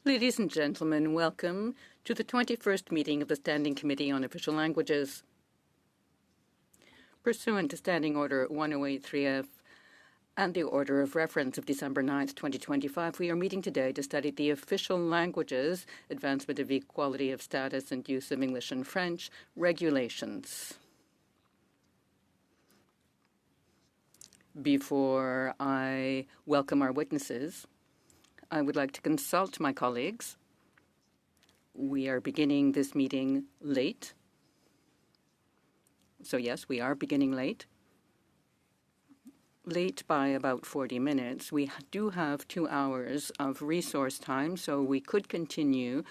Ladies and gentlemen, welcome to the 21st meeting of the Standing Committee on Official Languages. Pursuant to Standing Order 1083F and the Order of Reference of December 9th, 2025, we are meeting today to study the official languages, advancement of equality of status and use of English and French, regulations. Before I welcome our witnesses, I would like to consult my colleagues. We are beginning this meeting late. So yes, we are beginning late. Late by about 40 minutes. We do have 2 hours of resource time, so we could continue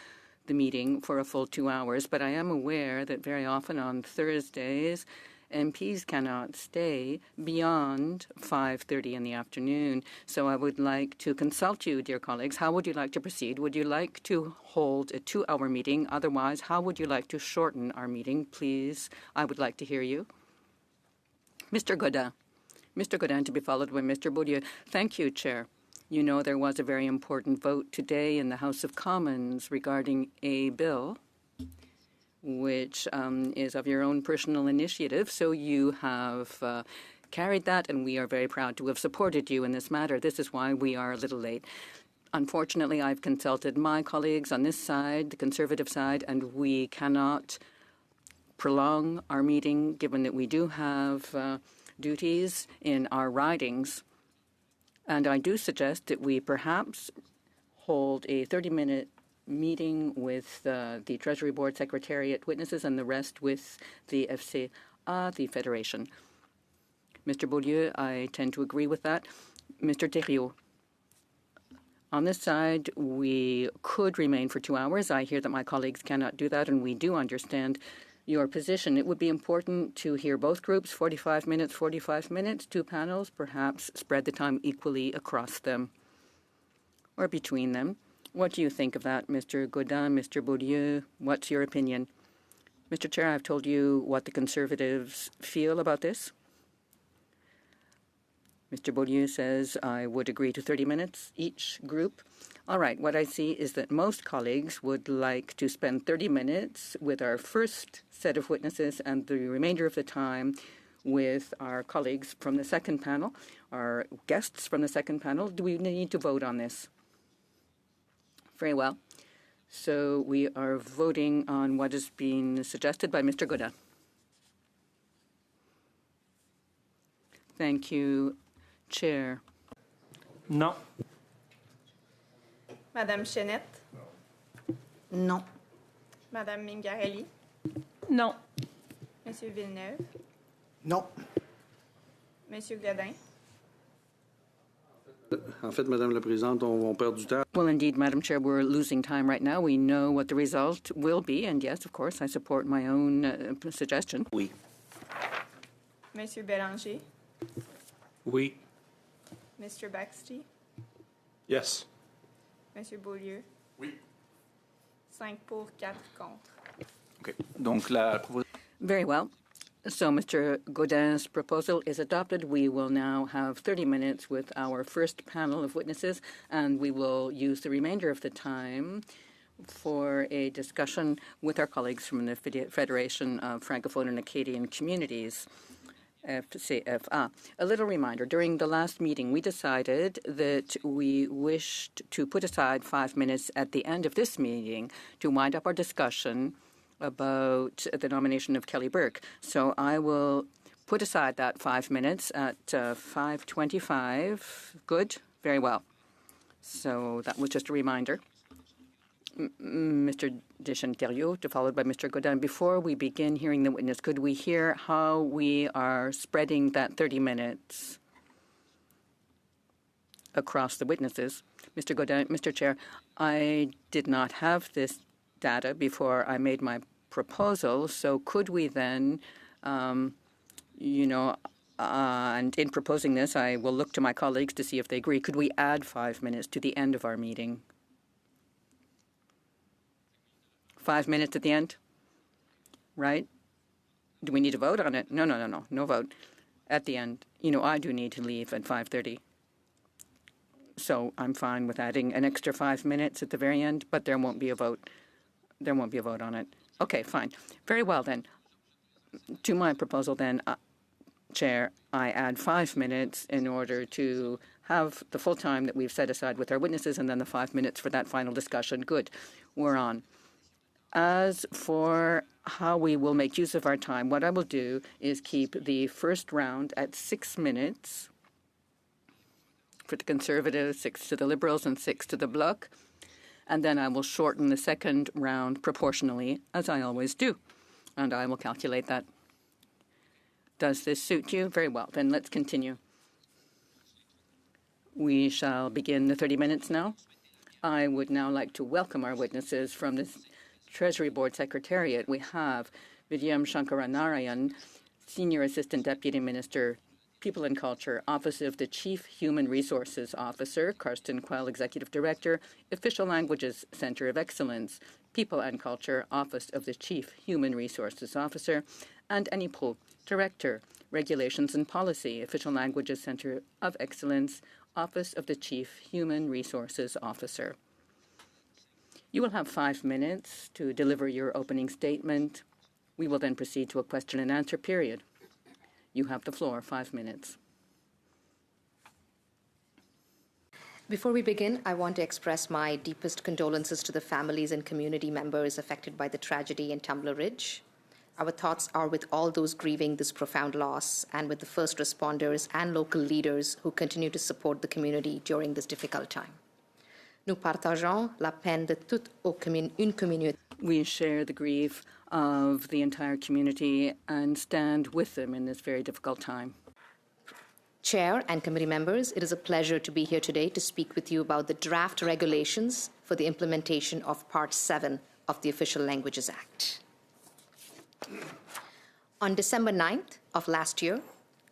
the meeting for a full 2 hours. But I am aware that very often on Thursdays, MPs cannot stay beyond 5:30 in the afternoon. So I would like to consult you, dear colleagues. How would you like to proceed? Would you like to hold a 2-hour meeting? Otherwise, how would you like to shorten our meeting? Please, I would like to hear you. Mr. Godin. Mr. Godin, to be followed by Mr. Beaulieu. Thank you, Chair. You know there was a very important vote today in the House of Commons regarding a bill which is of your own personal initiative. So you have carried that, and we are very proud to have supported you in this matter. This is why we are a little late. Unfortunately, I've consulted my colleagues on this side, the Conservative side, and we cannot prolong our meeting given that we do have duties in our ridings. And I do suggest that we perhaps hold a 30-minute meeting with the Treasury Board Secretariat witnesses and the rest with the FCA, the Federation. Mr. Beaulieu, I tend to agree with that. Mr. Thériault, on this side, we could remain for 2 hours. I hear that my colleagues cannot do that, and we do understand your position. It would be important to hear both groups, 45 minutes, 2 panels, perhaps spread the time equally across them or between them. What do you think of that, Mr. Godin, Mr. Beaulieu? What's your opinion? Mr. Chair, I've told you what the Conservatives feel about this. Mr. Beaulieu says I would agree to 30 minutes each group. All right, what I see is that most colleagues would like to spend 30 minutes with our first set of witnesses and the remainder of the time with our colleagues from the second panel, our guests from the second panel. Do we need to vote on this? Very well. So we are voting on what is being suggested by Mr. Godin. Thank you, Chair. No. Madame Chenette? Non. Madame Mingarelli? Non. Monsieur Villeneuve? Non. Monsieur Godin? En fait, Madame la Présidente, on perd du temps. Well, indeed, Madam Chair, we're losing time right now. We know what the result will be, and yes, of course, I support my own suggestion. Oui. Monsieur Bélanger? Oui. Mr. Baxty? Yes. Monsieur Beaulieu? Oui. 5 pour, 4 contre. Okay. Donc, la... Very well. So Mr. Godin's proposal is adopted. We will now have 30 minutes with our first panel of witnesses, and we will use the remainder of the time for a discussion with our colleagues from the Federation of Francophone and Acadian Communities, FCFA. A little reminder, during the last meeting, we decided that we wished to put aside 5 minutes at the end of this meeting to wind up our discussion about the nomination of Kelly Burke. So I will put aside that 5 minutes at 5:25. Good? Very well. So that was just a reminder. Mr. Deschênes-Thériault, followed by Mr. Godin. Before we begin hearing the witness, could we hear how we are spreading that 30 minutes across the witnesses? Mr. Godin, Mr. Chair, I did not have this data before I made my proposal, so could we then, and in proposing this, I will look to my colleagues to see if they agree. Could we add 5 minutes to the end of our meeting? 5 minutes at the end? Right? Do we need to vote on it? No vote. At the end. I do need to leave at 5:30. So I'm fine with adding an extra 5 minutes at the very end, but there won't be a vote. There won't be a vote on it. Okay, fine. Very well then. To my proposal then, Chair, I add 5 minutes in order to have the full time that we've set aside with our witnesses and then the 5 minutes for that final discussion. Good. We're on. As for how we will make use of our time, what I will do is keep the first round at 6 minutes for the Conservatives, 6 to the Liberals, and 6 to the Bloc. And then I will shorten the second round proportionally, as I always do. And I will calculate that. Does this suit you? Very well. Then let's continue. We shall begin the 30 minutes now. I would now like to welcome our witnesses from the Treasury Board Secretariat. We have Vidyam Shankaranarayan, Senior Assistant Deputy Minister, People and Culture, Office of the Chief Human Resources Officer, Karsten Quell, Executive Director, Official Languages Center of Excellence, People and Culture, Office of the Chief Human Resources Officer, and Annie Proulx, Director, Regulations and Policy, Official Languages Center of Excellence, Office of the Chief Human Resources Officer. You will have 5 minutes to deliver your opening statement. We will then proceed to a question and answer period. You have the floor, 5 minutes. Before we begin, I want to express my deepest condolences to the families and community members affected by the tragedy in Tumbler Ridge. Our thoughts are with all those grieving this profound loss and with the first responders and local leaders who continue to support the community during this difficult time. Nous partageons la peine de toute une communauté. We share the grief of the entire community and stand with them in this very difficult time. Chair and committee members, it is a pleasure to be here today to speak with you about the draft regulations for the implementation of Part 7 of the Official Languages Act. On December 9th of last year,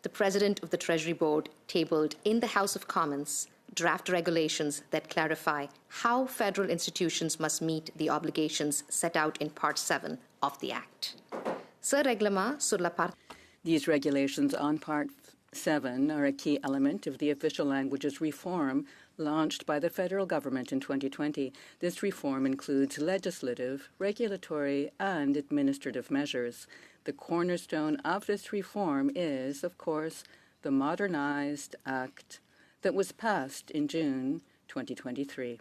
the President of the Treasury Board tabled in the House of Commons draft regulations that clarify how federal institutions must meet the obligations set out in Part 7 of the Act. Ce règlement sur la part... These regulations on Part 7 are a key element of the official languages reform launched by the federal government in 2020. This reform includes legislative, regulatory, and administrative measures. The cornerstone of this reform is, of course, the modernized Act that was passed in June 2023.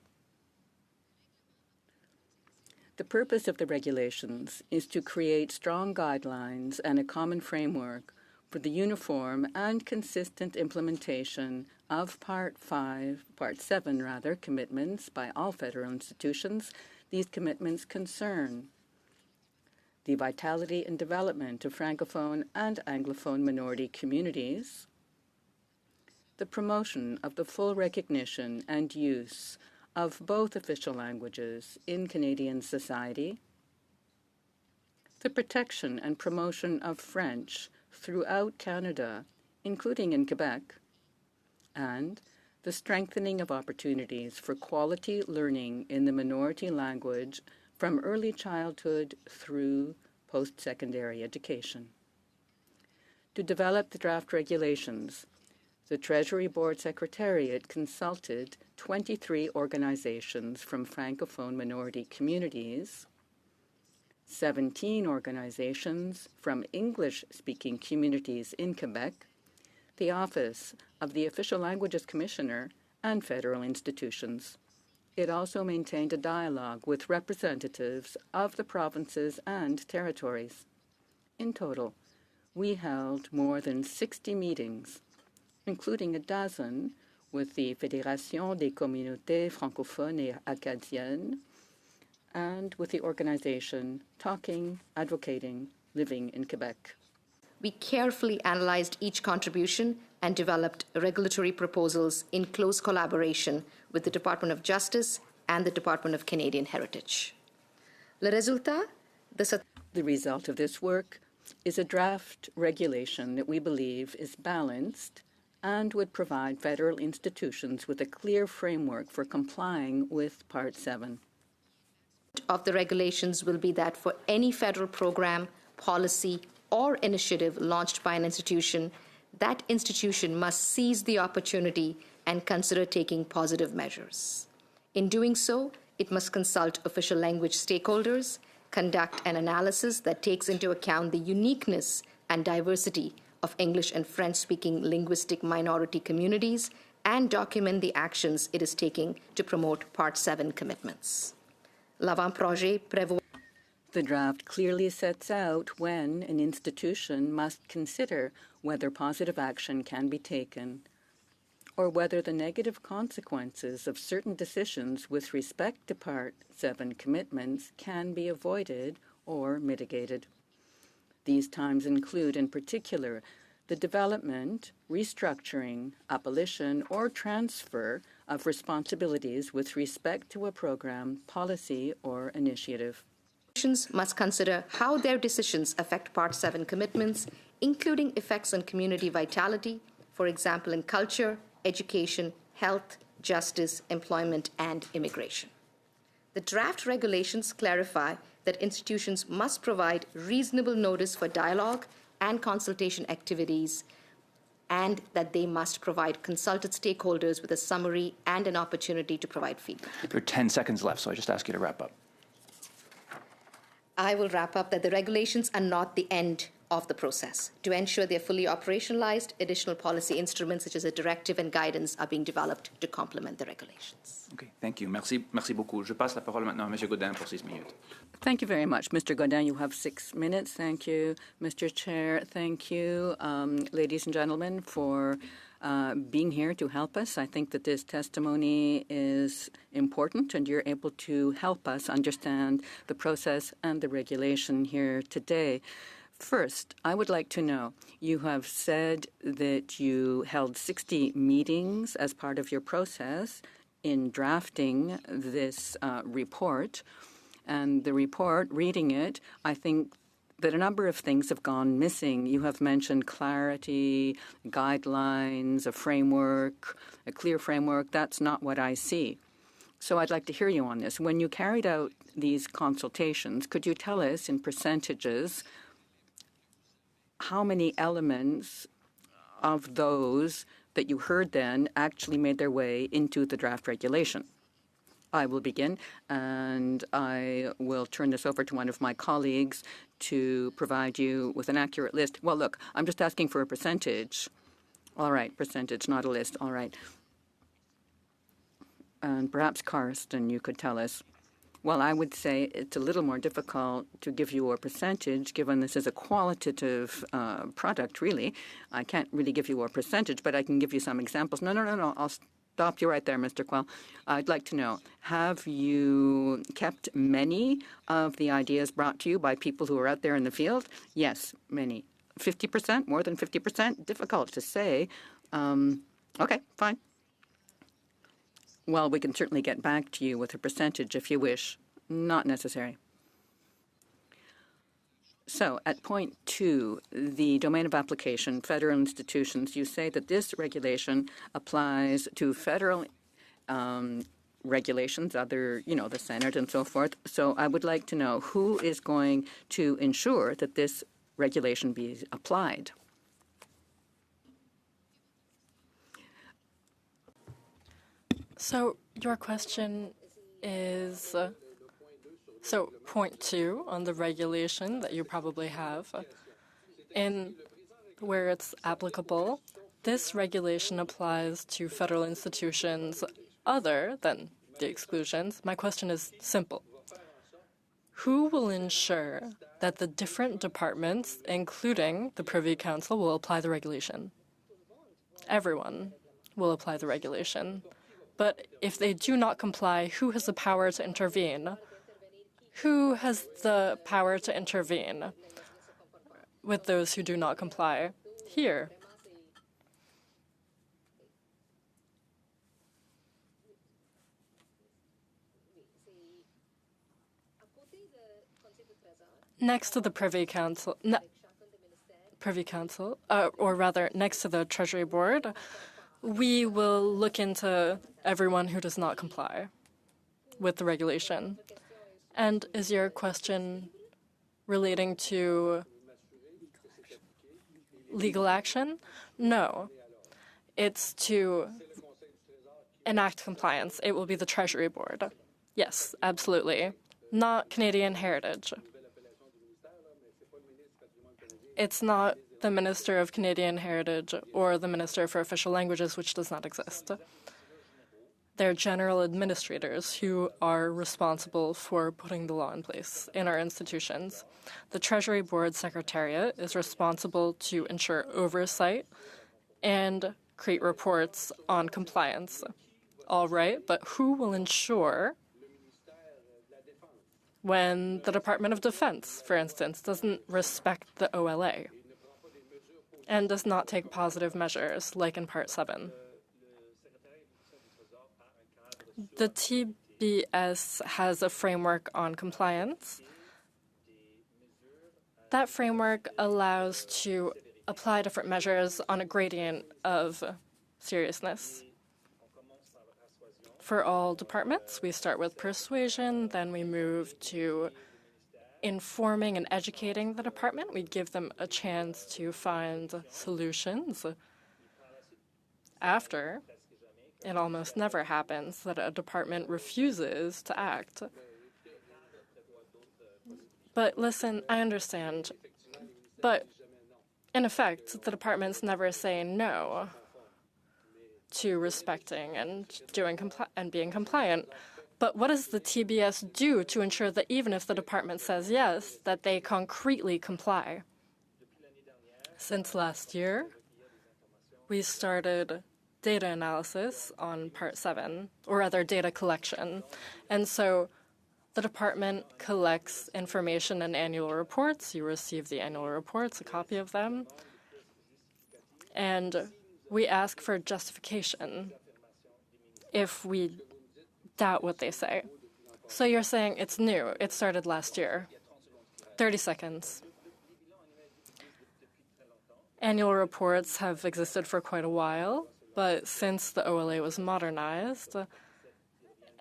The purpose of the regulations is to create strong guidelines and a common framework for the uniform and consistent implementation of Part 7 commitments by all federal institutions. These commitments concern the vitality and development of Francophone and Anglophone minority communities, the promotion of the full recognition and use of both official languages in Canadian society, the protection and promotion of French throughout Canada, including in Quebec, and the strengthening of opportunities for quality learning in the minority language from early childhood through post-secondary education. To develop the draft regulations, the Treasury Board Secretariat consulted 23 organizations from Francophone minority communities, 17 organizations from English-speaking communities in Quebec, the Office of the Official Languages Commissioner, and federal institutions. It also maintained a dialogue with representatives of the provinces and territories. In total, we held more than 60 meetings, including a dozen with the Fédération des Communautés Francophones et Acadiennes, and with the organization Talking, Advocating, Living in Quebec. We carefully analyzed each contribution and developed regulatory proposals in close collaboration with the Department of Justice and the Department of Canadian Heritage. Le résultat de The result of this work is a draft regulation that we believe is balanced and would provide federal institutions with a clear framework for complying with Part 7. Of the regulations will be that for any federal program, policy, or initiative launched by an institution, that institution must seize the opportunity and consider taking positive measures. In doing so, it must consult official language stakeholders, conduct an analysis that takes into account the uniqueness and diversity of English and French-speaking linguistic minority communities, and document the actions it is taking to promote Part 7 commitments. L'avant-projet prévoit. The draft clearly sets out when an institution must consider whether positive action can be taken or whether the negative consequences of certain decisions with respect to Part 7 commitments can be avoided or mitigated. These times include, in particular, the development, restructuring, abolition, or transfer of responsibilities with respect to a program, policy, or initiative. Institutions must consider how their decisions affect Part 7 commitments, including effects on community vitality, for example, in culture, education, health, justice, employment, and immigration. The draft regulations clarify that institutions must provide reasonable notice for dialogue and consultation activities, and that they must provide consulted stakeholders with a summary and an opportunity to provide feedback. There are 10 seconds left, so I just ask you to wrap up. I will wrap up that the regulations are not the end of the process. To ensure they're fully operationalized, additional policy instruments such as a directive and guidance are being developed to complement the regulations. Okay, thank you. Merci beaucoup. Je passe la parole maintenant à M. Gaudin pour 6 minutes. Thank you very much. Mr. Godin, you have 6 minutes. Thank you, Mr. Chair. Thank you, ladies and gentlemen, for being here to help us. I think that this testimony is important, and you're able to help us understand the process and the regulation here today. First, I would like to know, you have said that you held 60 meetings as part of your process in drafting this report. And the report, reading it, I think that a number of things have gone missing. You have mentioned clarity, guidelines, a framework, a clear framework. That's not what I see. So I'd like to hear you on this. When you carried out these consultations, could you tell us in percentages how many elements of those that you heard then actually made their way into the draft regulation? I will begin, and I will turn this over to one of my colleagues to provide you with an accurate list. Well, look, I'm just asking for a percentage. All right, percentage, not a list. All right. And perhaps, Karsten, you could tell us. Well, I would say it's a little more difficult to give you a percentage, given this is a qualitative product, really. I can't really give you a percentage, but I can give you some examples. No. I'll stop you right there, Mr. Quell. I'd like to know, have you kept many of the ideas brought to you by people who are out there in the field? Yes, many. 50%? More than 50%? Difficult to say. Okay, fine. Well, we can certainly get back to you with a percentage if you wish. Not necessary. So, at point 2, the domain of application, federal institutions, you say that this regulation applies to federal regulations, other, the Senate and so forth. So I would like to know who is going to ensure that this regulation be applied. So your question is, so point 2 on the regulation that you probably have, in where it's applicable, this regulation applies to federal institutions other than the exclusions. My question is simple. Who will ensure that the different departments, including the Privy Council, will apply the regulation? Everyone will apply the regulation. But if they do not comply, who has the power to intervene? Who has the power to intervene with those who do not comply? Here. Next to the Privy Council, or rather next to the Treasury Board, we will look into everyone who does not comply with the regulation. And is your question relating to legal action? No. It's to enact compliance, it will be the Treasury Board. Yes, absolutely. Not Canadian Heritage. It's not the Minister of Canadian Heritage or the Minister for Official Languages, which does not exist. They're general administrators who are responsible for putting the law in place in our institutions. The Treasury Board Secretariat is responsible to ensure oversight and create reports on compliance. All right, but who will ensure when the Department of Defense, for instance, doesn't respect the OLA and does not take positive measures, like in Part 7? The TBS has a framework on compliance. That framework allows to apply different measures on a gradient of seriousness. For all departments, we start with persuasion, then we move to informing and educating the department. We give them a chance to find solutions. After, it almost never happens that a department refuses to act. But listen, I understand. But in effect, the departments never say no to respecting and being compliant. But what does the TBS do to ensure that even if the department says yes, that they concretely comply? Since last year, we started data analysis on Part 7, or rather data collection. And so the department collects information in annual reports. You receive the annual reports, a copy of them. And we ask for justification if we doubt what they say. So you're saying it's new. It started last year. 30 seconds. Annual reports have existed for quite a while, but since the OLA was modernized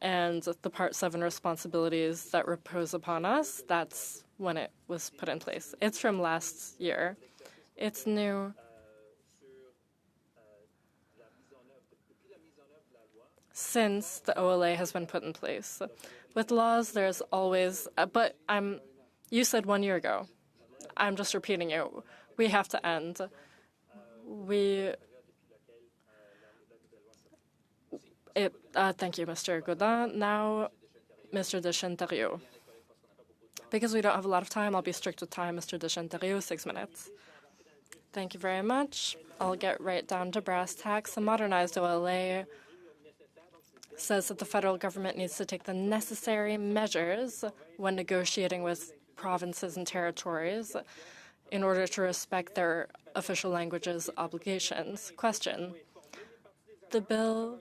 and the Part 7 responsibilities that repose upon us, that's when it was put in place. It's from last year. It's new. Since the OLA has been put in place. With laws, there's always, you said 1 year ago. I'm just repeating you. We have to end. Thank you, Mr. Godin. Now, Mr. Deschênes-Thériault. Because we don't have a lot of time, I'll be strict with time. Mr. Deschênes-Thériault, 6 minutes. Thank you very much. I'll get right down to brass tacks. The modernized OLA says that the federal government needs to take the necessary measures when negotiating with provinces and territories in order to respect their official languages obligations. Question. The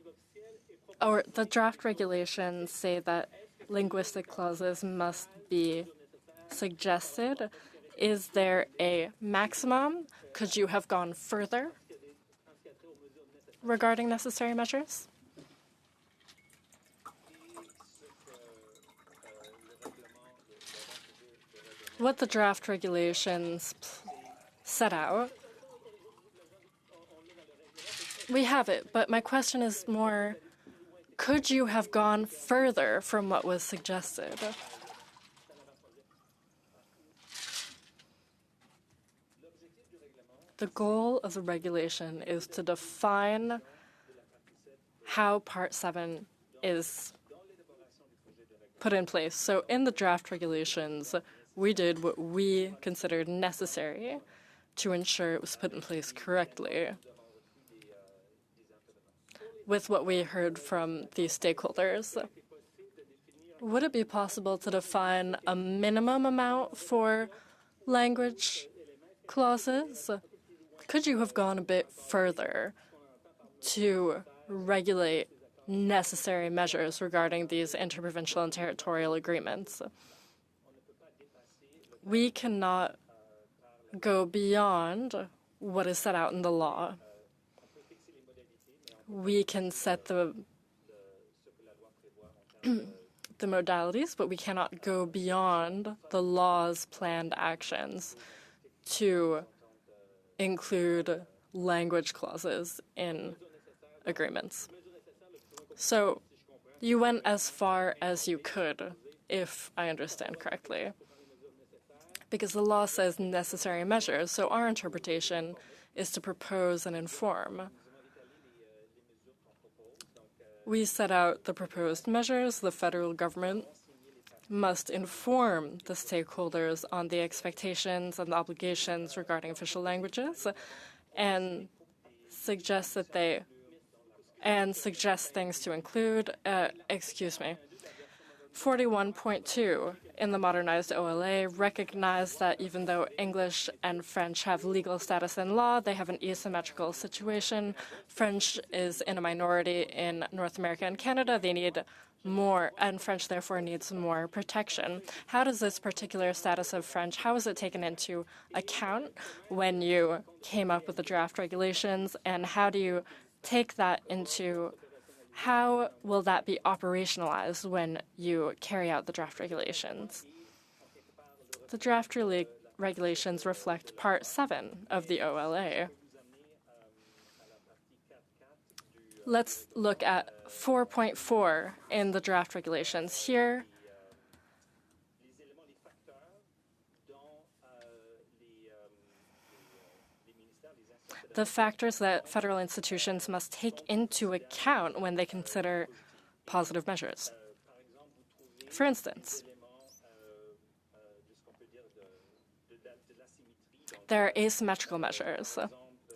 draft regulations say that linguistic clauses must be suggested. Is there a maximum? Could you have gone further regarding necessary measures? What the draft regulations set out, we have it, but my question is more, could you have gone further from what was suggested? The goal of the regulation is to define how Part 7 is put in place. So in the draft regulations, we did what we considered necessary to ensure it was put in place correctly with what we heard from the stakeholders. Would it be possible to define a minimum amount for language clauses? Could you have gone a bit further to regulate necessary measures regarding these interprovincial and territorial agreements? We cannot go beyond what is set out in the law. We can set the modalities, but we cannot go beyond the law's planned actions to include language clauses in agreements. So you went as far as you could, if I understand correctly, because the law says necessary measures, so our interpretation is to propose and inform. We set out the proposed measures. The federal government must inform the stakeholders on the expectations and obligations regarding official languages and suggest things to include, 41.2 in the modernized OLA recognized that even though English and French have legal status in law, they have an asymmetrical situation. French is in a minority in North America and Canada. They need more, and French therefore needs more protection. How does this particular status of French, how is it taken into account when you came up with the draft regulations, and how do you take that into, how will that be operationalized when you carry out the draft regulations? The draft regulations reflect Part 7 of the OLA. Let's look at 4.4 in the draft regulations. Here, the factors that federal institutions must take into account when they consider positive measures. For instance, there are asymmetrical measures.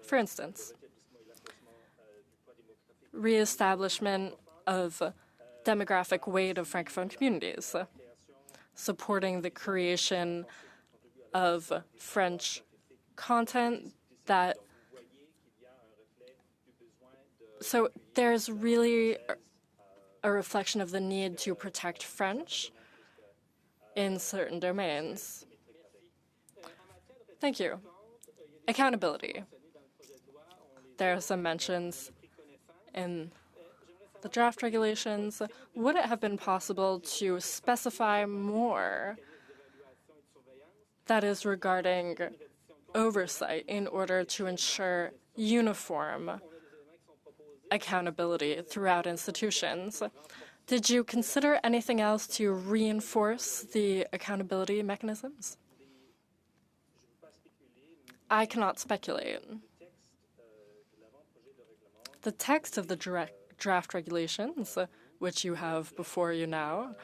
For instance, reestablishment of demographic weight of Francophone communities, supporting the creation of French content that. So there's really a reflection of the need to protect French in certain domains. Thank you. Accountability. There are some mentions in the draft regulations. Would it have been possible to specify more that is regarding oversight in order to ensure uniform accountability throughout institutions? Did you consider anything else to reinforce the accountability mechanisms? I cannot speculate. The text of the draft regulations, which you have before you now,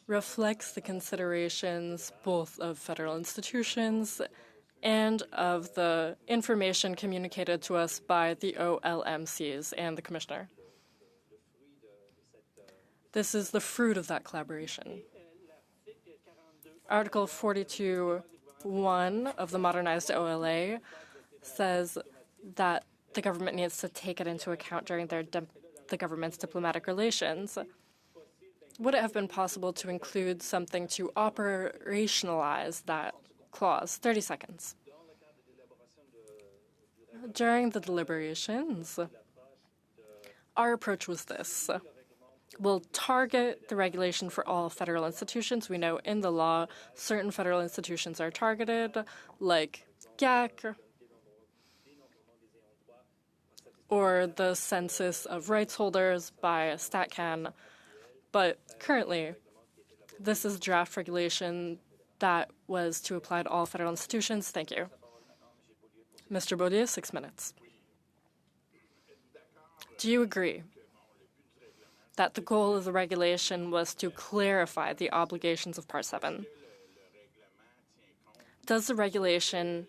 reflects the considerations both of federal institutions and of the information communicated to us by the OLMCs and the Commissioner. This is the fruit of that collaboration. Article 42(1) of the modernized OLA says that the government needs to take it into account during the government's diplomatic relations. Would it have been possible to include something to operationalize that clause? 30 seconds. During the deliberations, our approach was this. We'll target the regulation for all federal institutions. We know in the law certain federal institutions are targeted, like GAC, or the census of rights holders by StatCan. But currently, this is draft regulation that was to apply to all federal institutions. Thank you. Mr. Beaulieu, 6 minutes. Do you agree that the goal of the regulation was to clarify the obligations of Part 7? Does the regulation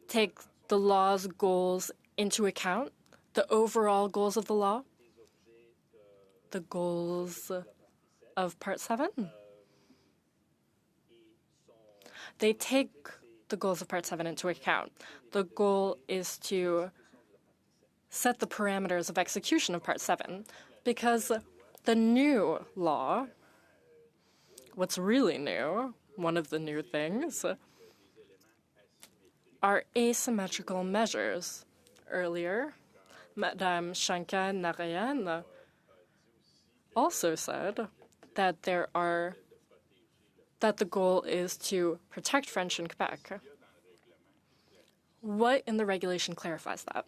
take the law's goals into account, the overall goals of the law, the goals of Part 7? They take the goals of Part 7 into account. The goal is to set the parameters of execution of Part 7, because the new law, what's really new, one of the new things, are asymmetrical measures. Earlier, Madame Shanka-Narayan also said that the goal is to protect French in Quebec. What in the regulation clarifies that?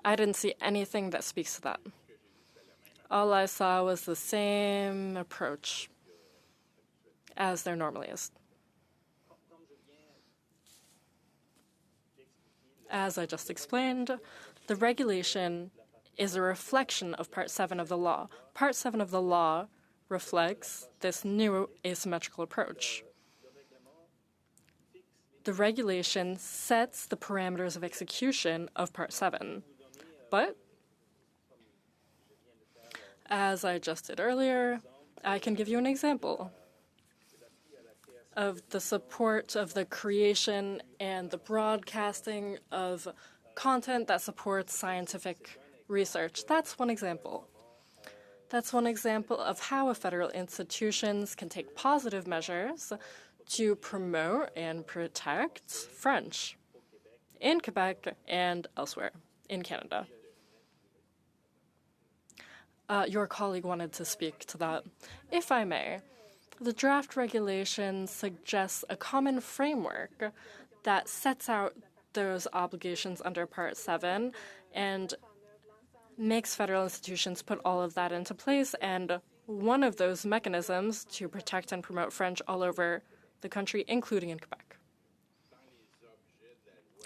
I didn't see anything that speaks to that. All I saw was the same approach as there normally is. As I just explained, the regulation is a reflection of Part 7 of the law. Part 7 of the law reflects this new asymmetrical approach. The regulation sets the parameters of execution of Part 7. But, as I just did earlier, I can give you an example of the support of the creation and the broadcasting of content that supports scientific research. That's one example. That's one example of how federal institutions can take positive measures to promote and protect French in Quebec and elsewhere in Canada. Your colleague wanted to speak to that. If I may, the draft regulation suggests a common framework that sets out those obligations under Part 7 and makes federal institutions put all of that into place. And one of those mechanisms to protect and promote French all over the country, including in Quebec.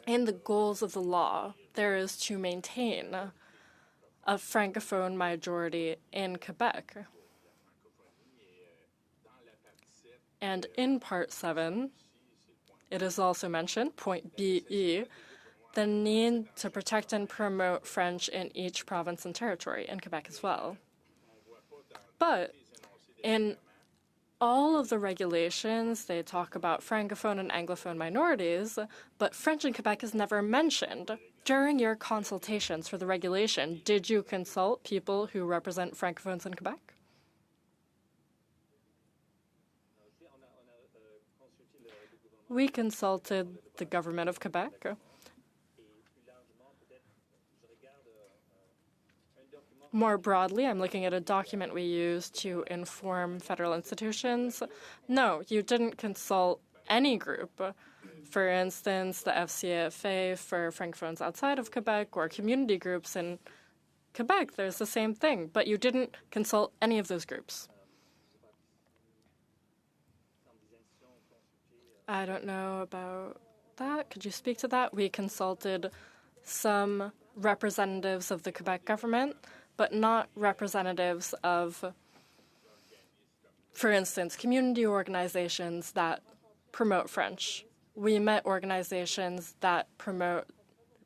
In the goals of the law, there is to maintain a Francophone majority in Quebec. And in Part 7, it is also mentioned, point BE, the need to protect and promote French in each province and territory, in Quebec as well. But in all of the regulations, they talk about Francophone and Anglophone minorities, but French in Quebec is never mentioned. During your consultations for the regulation, did you consult people who represent Francophones in Quebec? We consulted the government of Quebec. More broadly, I'm looking at a document we use to inform federal institutions. No, you didn't consult any group. For instance, the FCFA for Francophones outside of Quebec or community groups in Quebec, there's the same thing, but you didn't consult any of those groups. I don't know about that. Could you speak to that? We consulted some representatives of the Quebec government, but not representatives of, for instance, community organizations that promote French. We met organizations that promote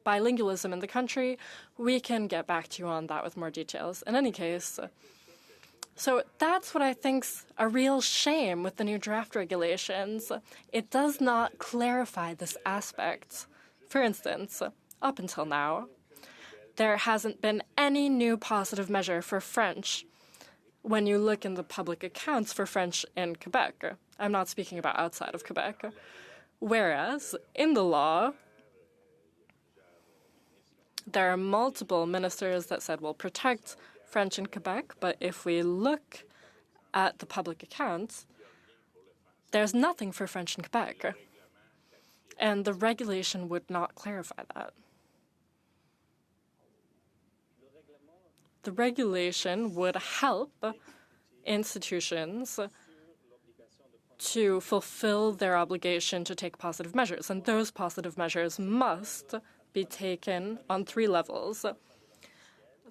bilingualism in the country. We can get back to you on that with more details. In any case, so that's what I think's a real shame with the new draft regulations. It does not clarify this aspect. For instance, up until now, there hasn't been any new positive measure for French when you look in the public accounts for French in Quebec. I'm not speaking about outside of Quebec. Whereas, in the law, there are multiple ministers that said we'll protect French in Quebec, but if we look at the public accounts, there's nothing for French in Quebec. And the regulation would not clarify that. The regulation would help institutions to fulfill their obligation to take positive measures, and those positive measures must be taken on 3 levels.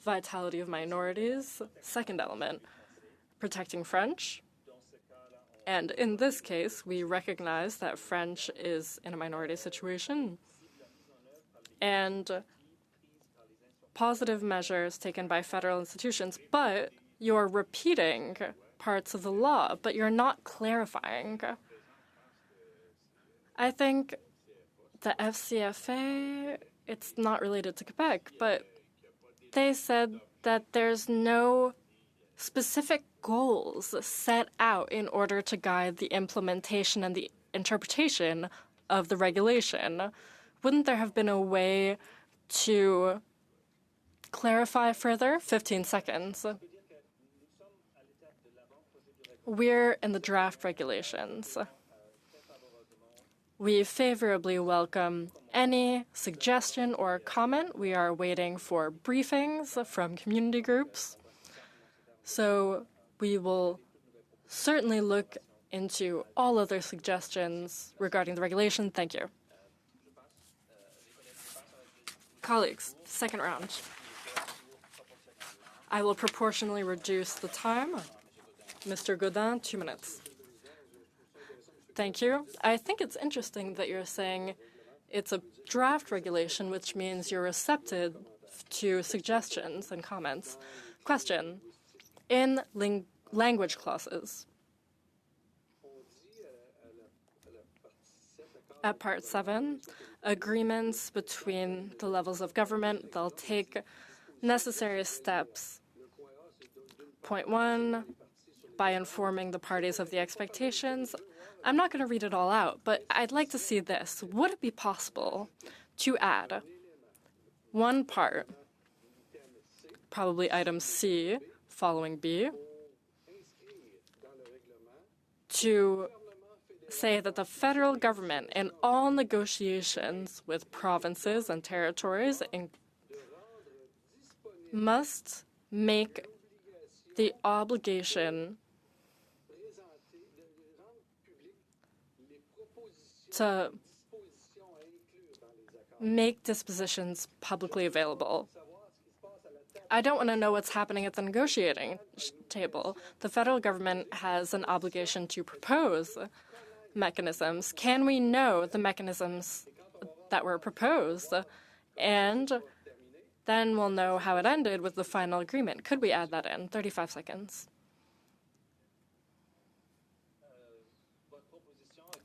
Vitality of minorities, second element, protecting French. And in this case, we recognize that French is in a minority situation. And positive measures taken by federal institutions, but you're repeating parts of the law, but you're not clarifying. I think the FCFA, it's not related to Quebec, but they said that there's no specific goals set out in order to guide the implementation and the interpretation of the regulation. Wouldn't there have been a way to clarify further? 15 seconds. We're in the draft regulations. We favorably welcome any suggestion or comment. We are waiting for briefings from community groups. So we will certainly look into all other suggestions regarding the regulation. Thank you. Colleagues, second round. I will proportionally reduce the time. Mr. Godin, 2 minutes. Thank you. I think it's interesting that you're saying it's a draft regulation, which means you're receptive to suggestions and comments. Question. In language clauses, at Part 7, agreements between the levels of government, they'll take necessary steps. Point 1, by informing the parties of the expectations. I'm not going to read it all out, but I'd like to see this. Would it be possible to add one part, probably item C, following B, to say that the federal government in all negotiations with provinces and territories must make the obligation to make dispositions publicly available. I don't want to know what's happening at the negotiating table. The federal government has an obligation to propose mechanisms. Can we know the mechanisms that were proposed? And then we'll know how it ended with the final agreement. Could we add that in? 35 seconds.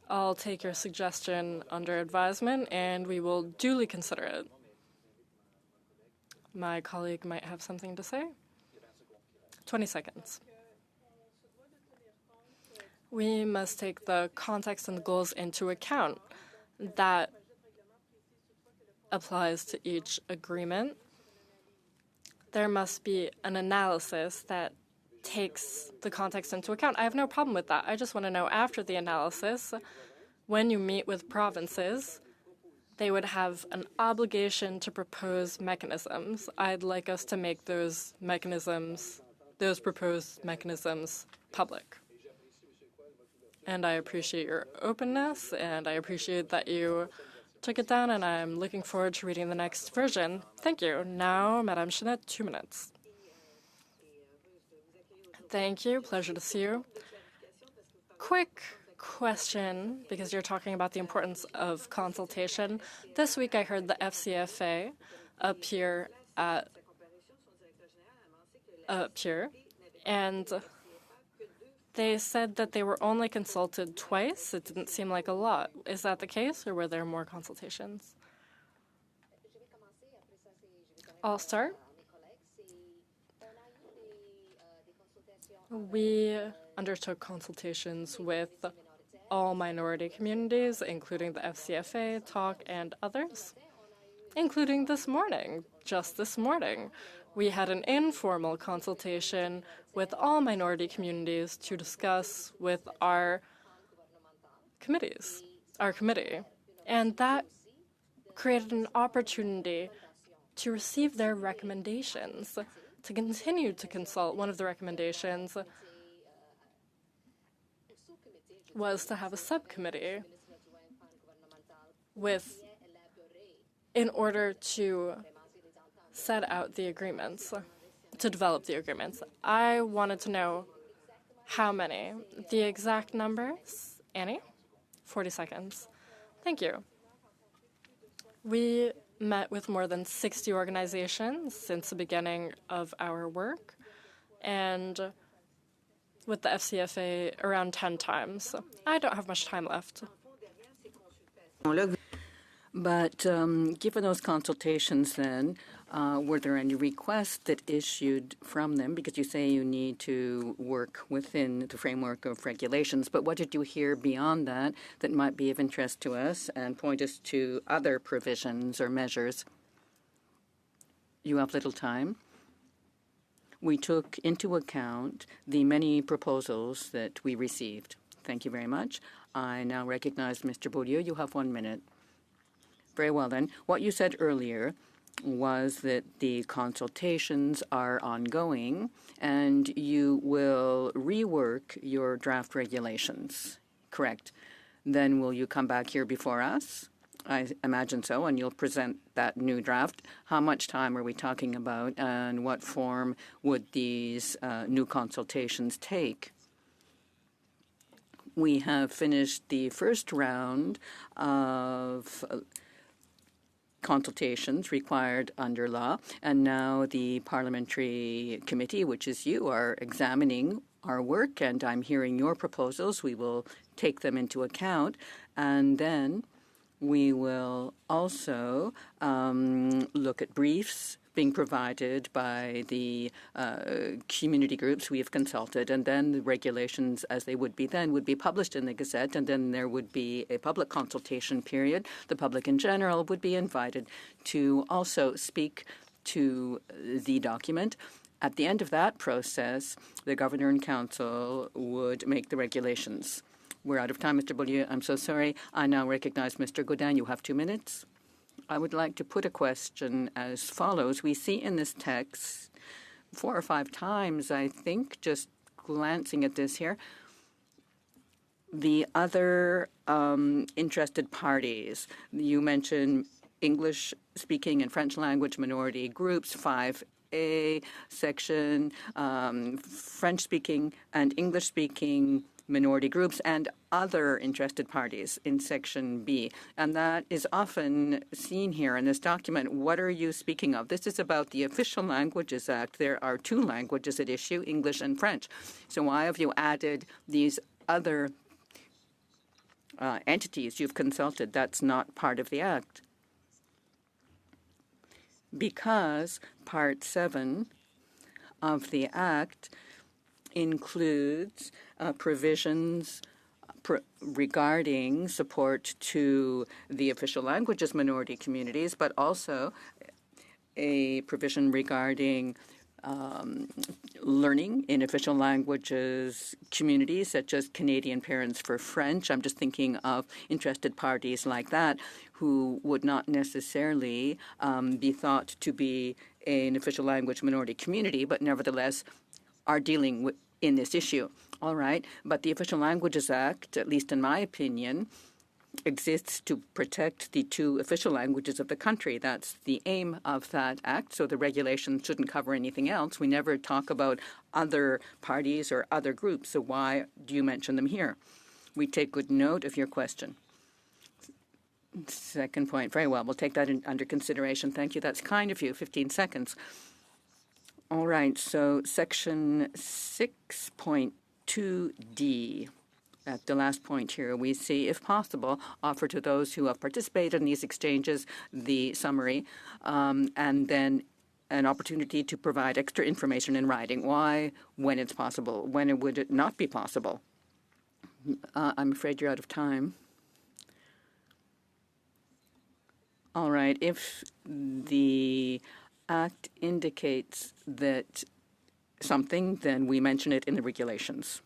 I'll take your suggestion under advisement, and we will duly consider it. My colleague might have something to say. 20 seconds. We must take the context and the goals into account. That applies to each agreement. There must be an analysis that takes the context into account. I have no problem with that. I just want to know after the analysis, when you meet with provinces, they would have an obligation to propose mechanisms. I'd like us to make those mechanisms, those proposed mechanisms, public. And I appreciate your openness, and I appreciate that you took it down, and I'm looking forward to reading the next version. Thank you. Now, Madame Chenette, 2 minutes. Thank you. Pleasure to see you. Quick question, because you're talking about the importance of consultation. This week I heard the FCFA appear, and they said that they were only consulted twice. It didn't seem like a lot. Is that the case, or were there more consultations? I'll start. We undertook consultations with all minority communities, including the FCFA, TALK, and others, including this morning. Just this morning, we had an informal consultation with all minority communities to discuss with our committee, and that created an opportunity to receive their recommendations, to continue to consult. One of the recommendations was to have a subcommittee in order to set out the agreements, to develop the agreements. I wanted to know how many. The exact numbers, Annie? 40 seconds. Thank you. We met with more than 60 organizations since the beginning of our work, and with the FCFA around 10 times. I don't have much time left. But given those consultations then, were there any requests that issued from them? Because you say you need to work within the framework of regulations, but what did you hear beyond that that might be of interest to us and point us to other provisions or measures? You have little time. We took into account the many proposals that we received. Thank you very much. I now recognize Mr. Beaulieu. You have 1 minute. Very well, then. What you said earlier was that the consultations are ongoing and you will rework your draft regulations, correct? Then will you come back here before us? I imagine so, and you'll present that new draft. How much time are we talking about, and what form would these new consultations take? We have finished the first round of consultations required under law, and now the parliamentary committee, which is you, are examining our work, and I'm hearing your proposals. We will take them into account, and then we will also look at briefs being provided by the community groups we have consulted, and then the regulations as they would be then would be published in the Gazette, and then there would be a public consultation period. The public in general would be invited to also speak to the document. At the end of that process, the Governor and Council would make the regulations. We're out of time, Mr. Beaulieu. I'm so sorry. I now recognize Mr. Godin. You have 2 minutes. I would like to put a question as follows. We see in this text 4 or 5 times, I think, just glancing at this here, the other interested parties. You mentioned English-speaking and French language minority groups, 5A section, French-speaking and English-speaking minority groups, and other interested parties in Section B. And that is often seen here in this document. What are you speaking of? This is about the Official Languages Act. There are 2 languages at issue, English and French. So why have you added these other entities you've consulted? That's not part of the Act. Because Part 7 of the Act includes provisions regarding support to the official languages minority communities, but also a provision regarding learning in official languages communities, such as Canadian Parents for French. I'm just thinking of interested parties like that who would not necessarily be thought to be an official language minority community, but nevertheless are dealing with in this issue. All right, but the Official Languages Act, at least in my opinion, exists to protect the 2 official languages of the country. That's the aim of that act, so the regulations shouldn't cover anything else. We never talk about other parties or other groups, so why do you mention them here? We take good note of your question. Second point, very well, we'll take that under consideration. Thank you, that's kind of you, 15 seconds. All right, so Section 6.2D. At the last point here, we see, if possible, offer to those who have participated in these exchanges the summary, and then an opportunity to provide extra information in writing. Why, when it's possible? When would it not be possible? I'm afraid you're out of time. All right, if the Act indicates that something, then we mention it in the regulations.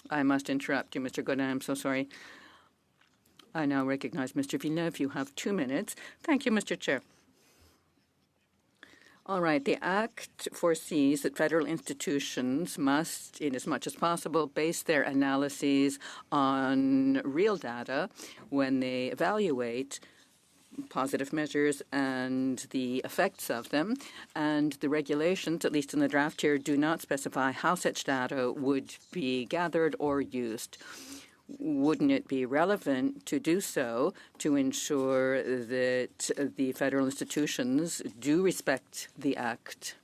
I must interrupt you, Mr. Godin. I'm so sorry. I now recognize Mr. Villeneuve. You have 2 minutes. Thank you, Mr. Chair. All right. The Act foresees that federal institutions must, in as much as possible, base their analyses on real data when they evaluate positive measures and the effects of them, and the regulations, at least in the draft here, do not specify how such data would be gathered or used. Wouldn't it be relevant to do so to ensure that the federal institutions do respect the Act?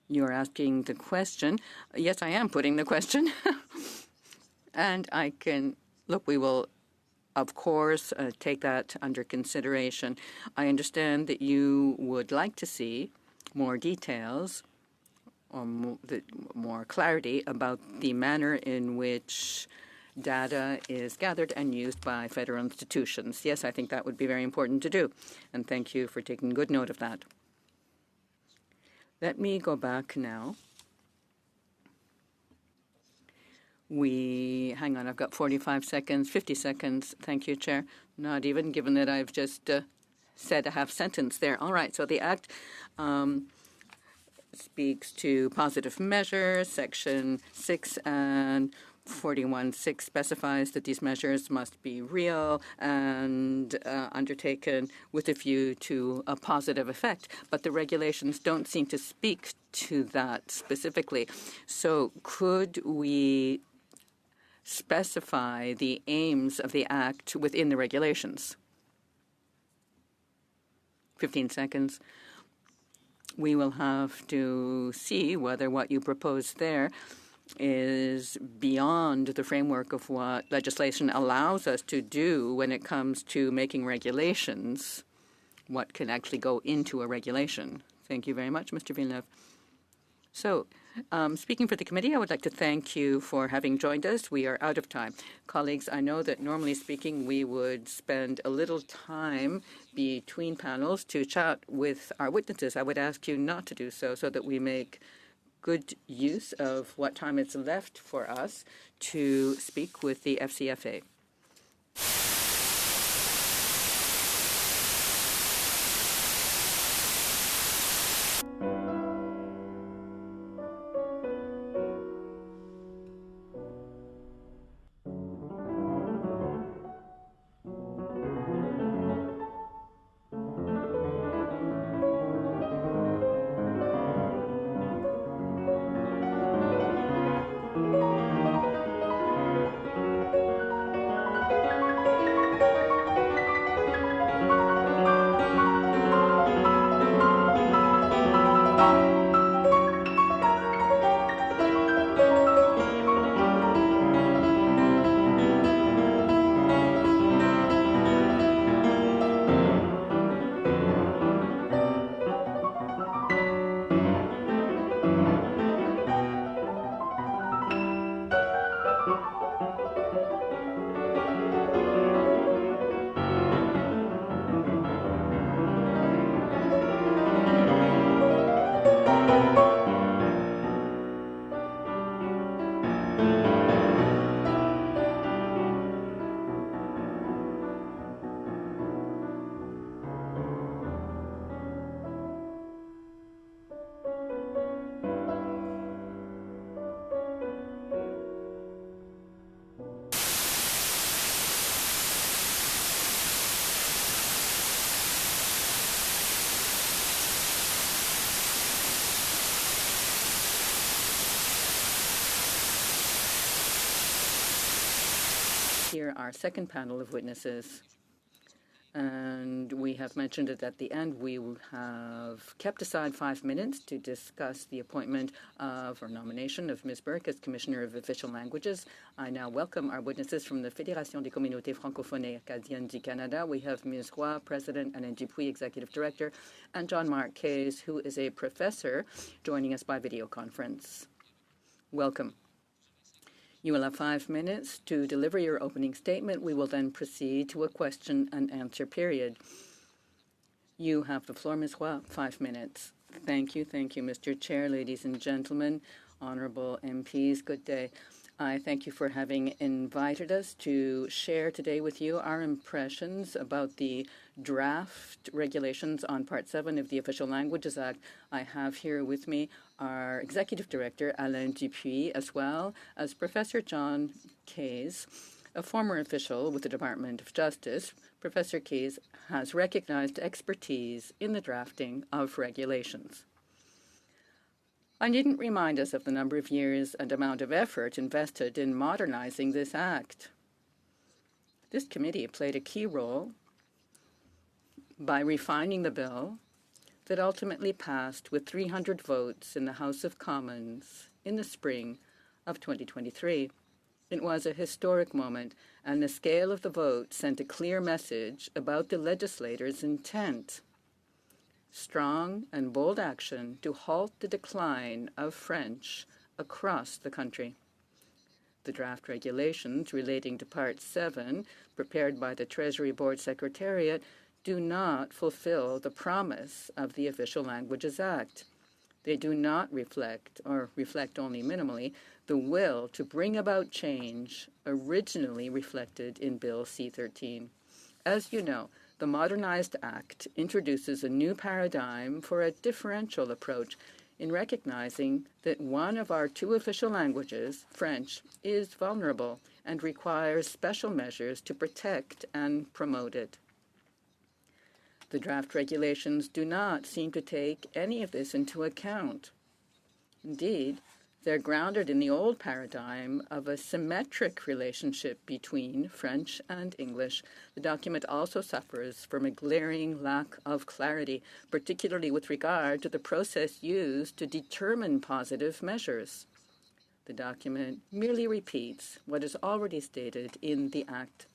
You're asking the question. Yes, I am putting the question. And I can, look, we will, of course, take that under consideration. I understand that you would like to see more details or more clarity about the manner in which data is gathered and used by federal institutions. Yes, I think that would be very important to do. And thank you for taking good note of that. Let me go back now Hang on, I've got 45 seconds, 50 seconds. Thank you, Chair. Not even, given that I've just said a half sentence there. All right, so the Act speaks to positive measures. Section 6 and 41.6 specifies that these measures must be real and undertaken with a view to a positive effect. But the regulations don't seem to speak to that specifically. So could we specify the aims of the Act within the regulations? 15 seconds. We will have to see whether what you propose there is beyond the framework of what legislation allows us to do when it comes to making regulations, what can actually go into a regulation. Thank you very much, Mr. Villeneuve. So, speaking for the committee, I would like to thank you for having joined us. We are out of time. Colleagues, I know that normally speaking, we would spend a little time between panels to chat with our witnesses. I would ask you not to do so that we make good use of what time is left for us to speak with the FCFA. Here, our second panel of witnesses. And we have mentioned it at the end. We have kept aside 5 minutes to discuss the appointment of or nomination of Ms. Burke as Commissioner of Official Languages. I now welcome our witnesses from the Fédération des communautés francophones et acadiennes du Canada. We have Ms. Roy, President, Alain Dupuis, Executive Director, and John-Marc Kays, who is a professor, joining us by video conference. Welcome. You will have 5 minutes to deliver your opening statement. We will then proceed to a question and answer period. You have the floor, Ms. Roy, 5 minutes. Thank you, Mr. Chair, ladies and gentlemen, honorable MPs, good day. I thank you for having invited us to share today with you our impressions about the draft regulations on Part 7 of the Official Languages Act. I have here with me our Executive Director, Alain Dupuis, as well as Professor John Kays, a former official with the Department of Justice. Professor Kays has recognized expertise in the drafting of regulations. I needn't remind us of the number of years and amount of effort invested in modernizing this act. This committee played a key role by refining the bill that ultimately passed with 300 votes in the House of Commons in the spring of 2023. It was a historic moment, and the scale of the vote sent a clear message about the legislators' intent. Strong and bold action to halt the decline of French across the country. The draft regulations relating to Part 7, prepared by the Treasury Board Secretariat, do not fulfill the promise of the Official Languages Act. They do not reflect, or reflect only minimally, the will to bring about change originally reflected in Bill C-13. As you know, the Modernized Act introduces a new paradigm for a differential approach in recognizing that one of our two official languages, French, is vulnerable and requires special measures to protect and promote it. The draft regulations do not seem to take any of this into account. Indeed, they're grounded in the old paradigm of a symmetric relationship between French and English. The document also suffers from a glaring lack of clarity, particularly with regard to the process used to determine positive measures. The document merely repeats what is already stated in the Act.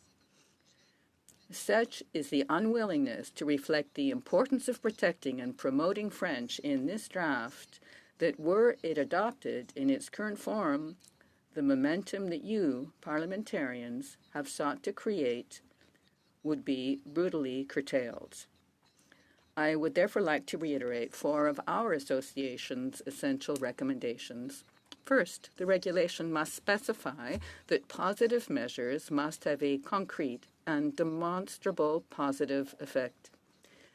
Such is the unwillingness to reflect the importance of protecting and promoting French in this draft that were it adopted in its current form, the momentum that you, parliamentarians, have sought to create would be brutally curtailed. I would therefore like to reiterate 4 of our association's essential recommendations. First, the regulation must specify that positive measures must have a concrete and demonstrable positive effect.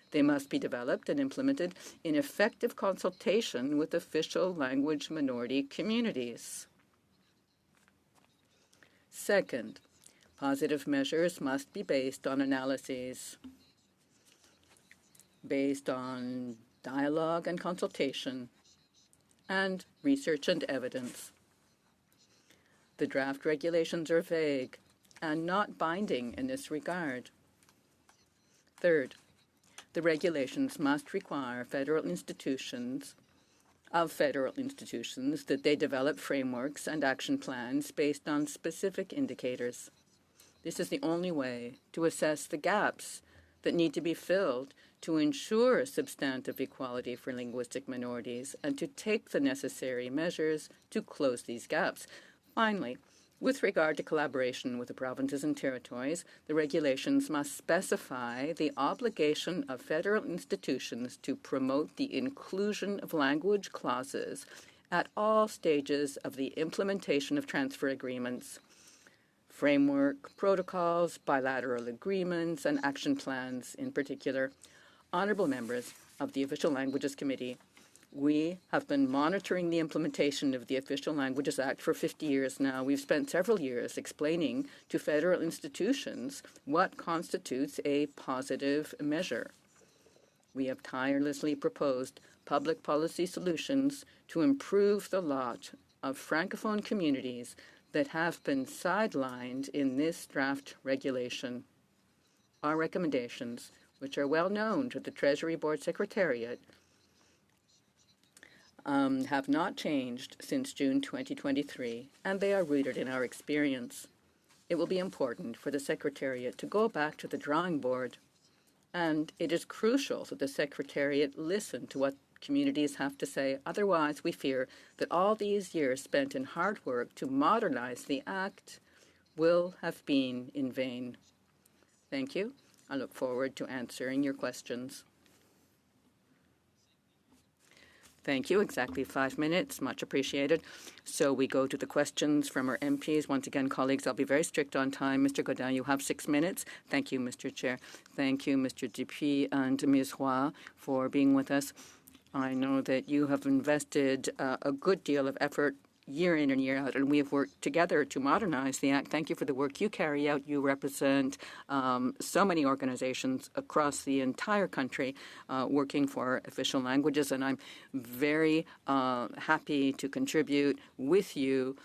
They must be developed and implemented in effective consultation with official language minority communities. Second, positive measures must be based on analyses, based on dialogue and consultation, and research and evidence. The draft regulations are vague and not binding in this regard. Third, the regulations must require federal institutions that they develop frameworks and action plans based on specific indicators. This is the only way to assess the gaps that need to be filled to ensure substantive equality for linguistic minorities and to take the necessary measures to close these gaps. Finally, with regard to collaboration with the provinces and territories, the regulations must specify the obligation of federal institutions to promote the inclusion of language clauses at all stages of the implementation of transfer agreements, framework, protocols, bilateral agreements, and action plans in particular. Honourable members of the Official Languages Committee, we have been monitoring the implementation of the Official Languages Act for 50 years now. We've spent several years explaining to federal institutions what constitutes a positive measure. We have tirelessly proposed public policy solutions to improve the lot of Francophone communities that have been sidelined in this draft regulation. Our recommendations, which are well known to the Treasury Board Secretariat, have not changed since June 2023, and they are rooted in our experience. It will be important for the Secretariat to go back to the drawing board, and it is crucial that the Secretariat listen to what communities have to say. Otherwise, we fear that all these years spent in hard work to modernize the Act will have been in vain. Thank you. I look forward to answering your questions. Thank you. Exactly 5 minutes. Much appreciated. So we go to the questions from our MPs. Once again, colleagues, I'll be very strict on time. Mr. Godin, you have 6 minutes. Thank you, Mr. Chair. Thank you, Mr. Dupuis and Ms. Roy, for being with us. I know that you have invested a good deal of effort year in and year out, and we have worked together to modernize the Act. Thank you for the work you carry out. You represent so many organizations across the entire country working for official languages, and I'm very happy to contribute with you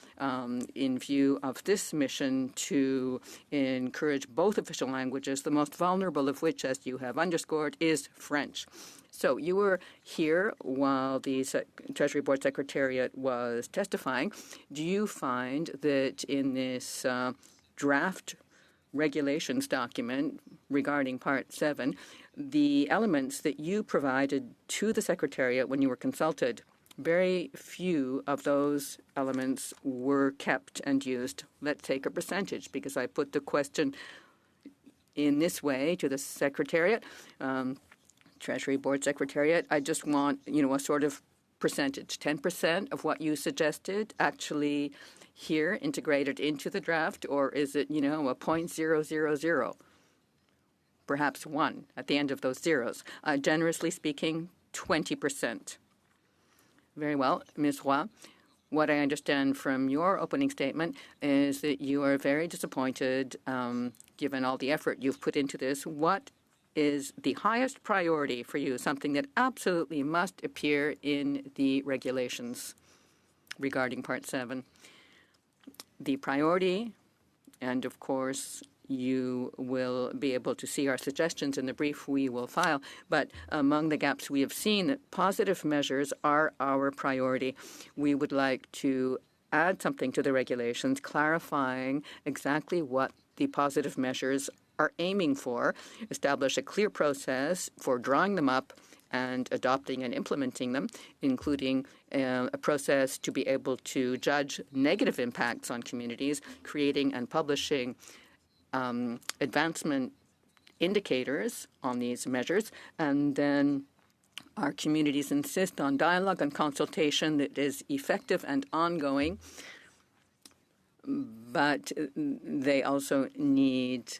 in view of this mission to encourage both official languages, the most vulnerable of which, as you have underscored, is French. So you were here while the Treasury Board Secretariat was testifying. Do you find that in this draft regulations document regarding Part 7, the elements that you provided to the Secretariat when you were consulted, very few of those elements were kept and used? Let's take a percentage, because I put the question in this way to the Secretariat. Treasury Board Secretariat, I just want, a sort of percentage, 10% of what you suggested actually here integrated into the draft, or is it, you know, a 0.000? Perhaps 1 at the end of those zeros. Generously speaking, 20%. Very well, Ms. Roy. What I understand from your opening statement is that you are very disappointed, given all the effort you've put into this. What is the highest priority for you, something that absolutely must appear in the regulations regarding Part 7? The priority, and of course, you will be able to see our suggestions in the brief we will file. But among the gaps we have seen, that positive measures are our priority. We would like to add something to the regulations clarifying exactly what the positive measures are aiming for, establish a clear process for drawing them up and adopting and implementing them, including a process to be able to judge negative impacts on communities, creating and publishing advancement indicators on these measures, and then our communities insist on dialogue and consultation that is effective and ongoing, but they also need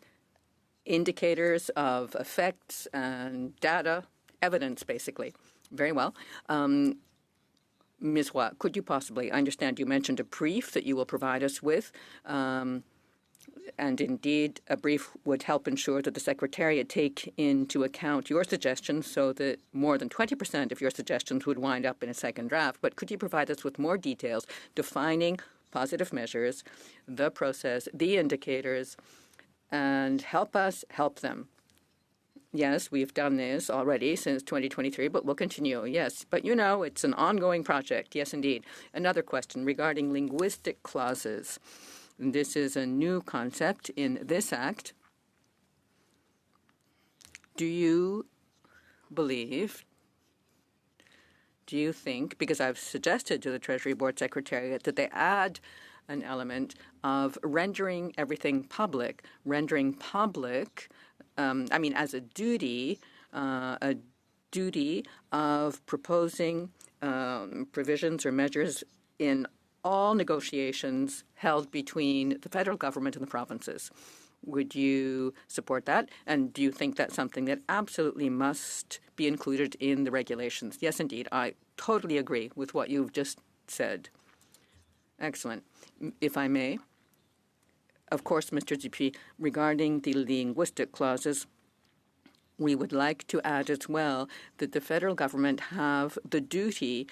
indicators of effects and data, evidence, basically. Very well. Ms. Roy, could you possibly, I understand you mentioned a brief that you will provide us with, and indeed, a brief would help ensure that the Secretariat take into account your suggestions so that more than 20% of your suggestions would wind up in a second draft. But could you provide us with more details defining positive measures, the process, the indicators, and help us help them? Yes, we've done this already since 2023, but we'll continue. Yes, but you know, it's an ongoing project. Yes, indeed. Another question regarding linguistic clauses. This is a new concept in this Act. Do you think, because I've suggested to the Treasury Board Secretariat that they add an element of rendering everything public, as a duty of proposing provisions or measures in all negotiations held between the federal government and the provinces. Would you support that? And do you think that's something that absolutely must be included in the regulations? Yes, indeed. I totally agree with what you've just said. Excellent. If I may, of course, Mr. Dupuis, regarding the linguistic clauses, we would like to add as well that the federal government have the duty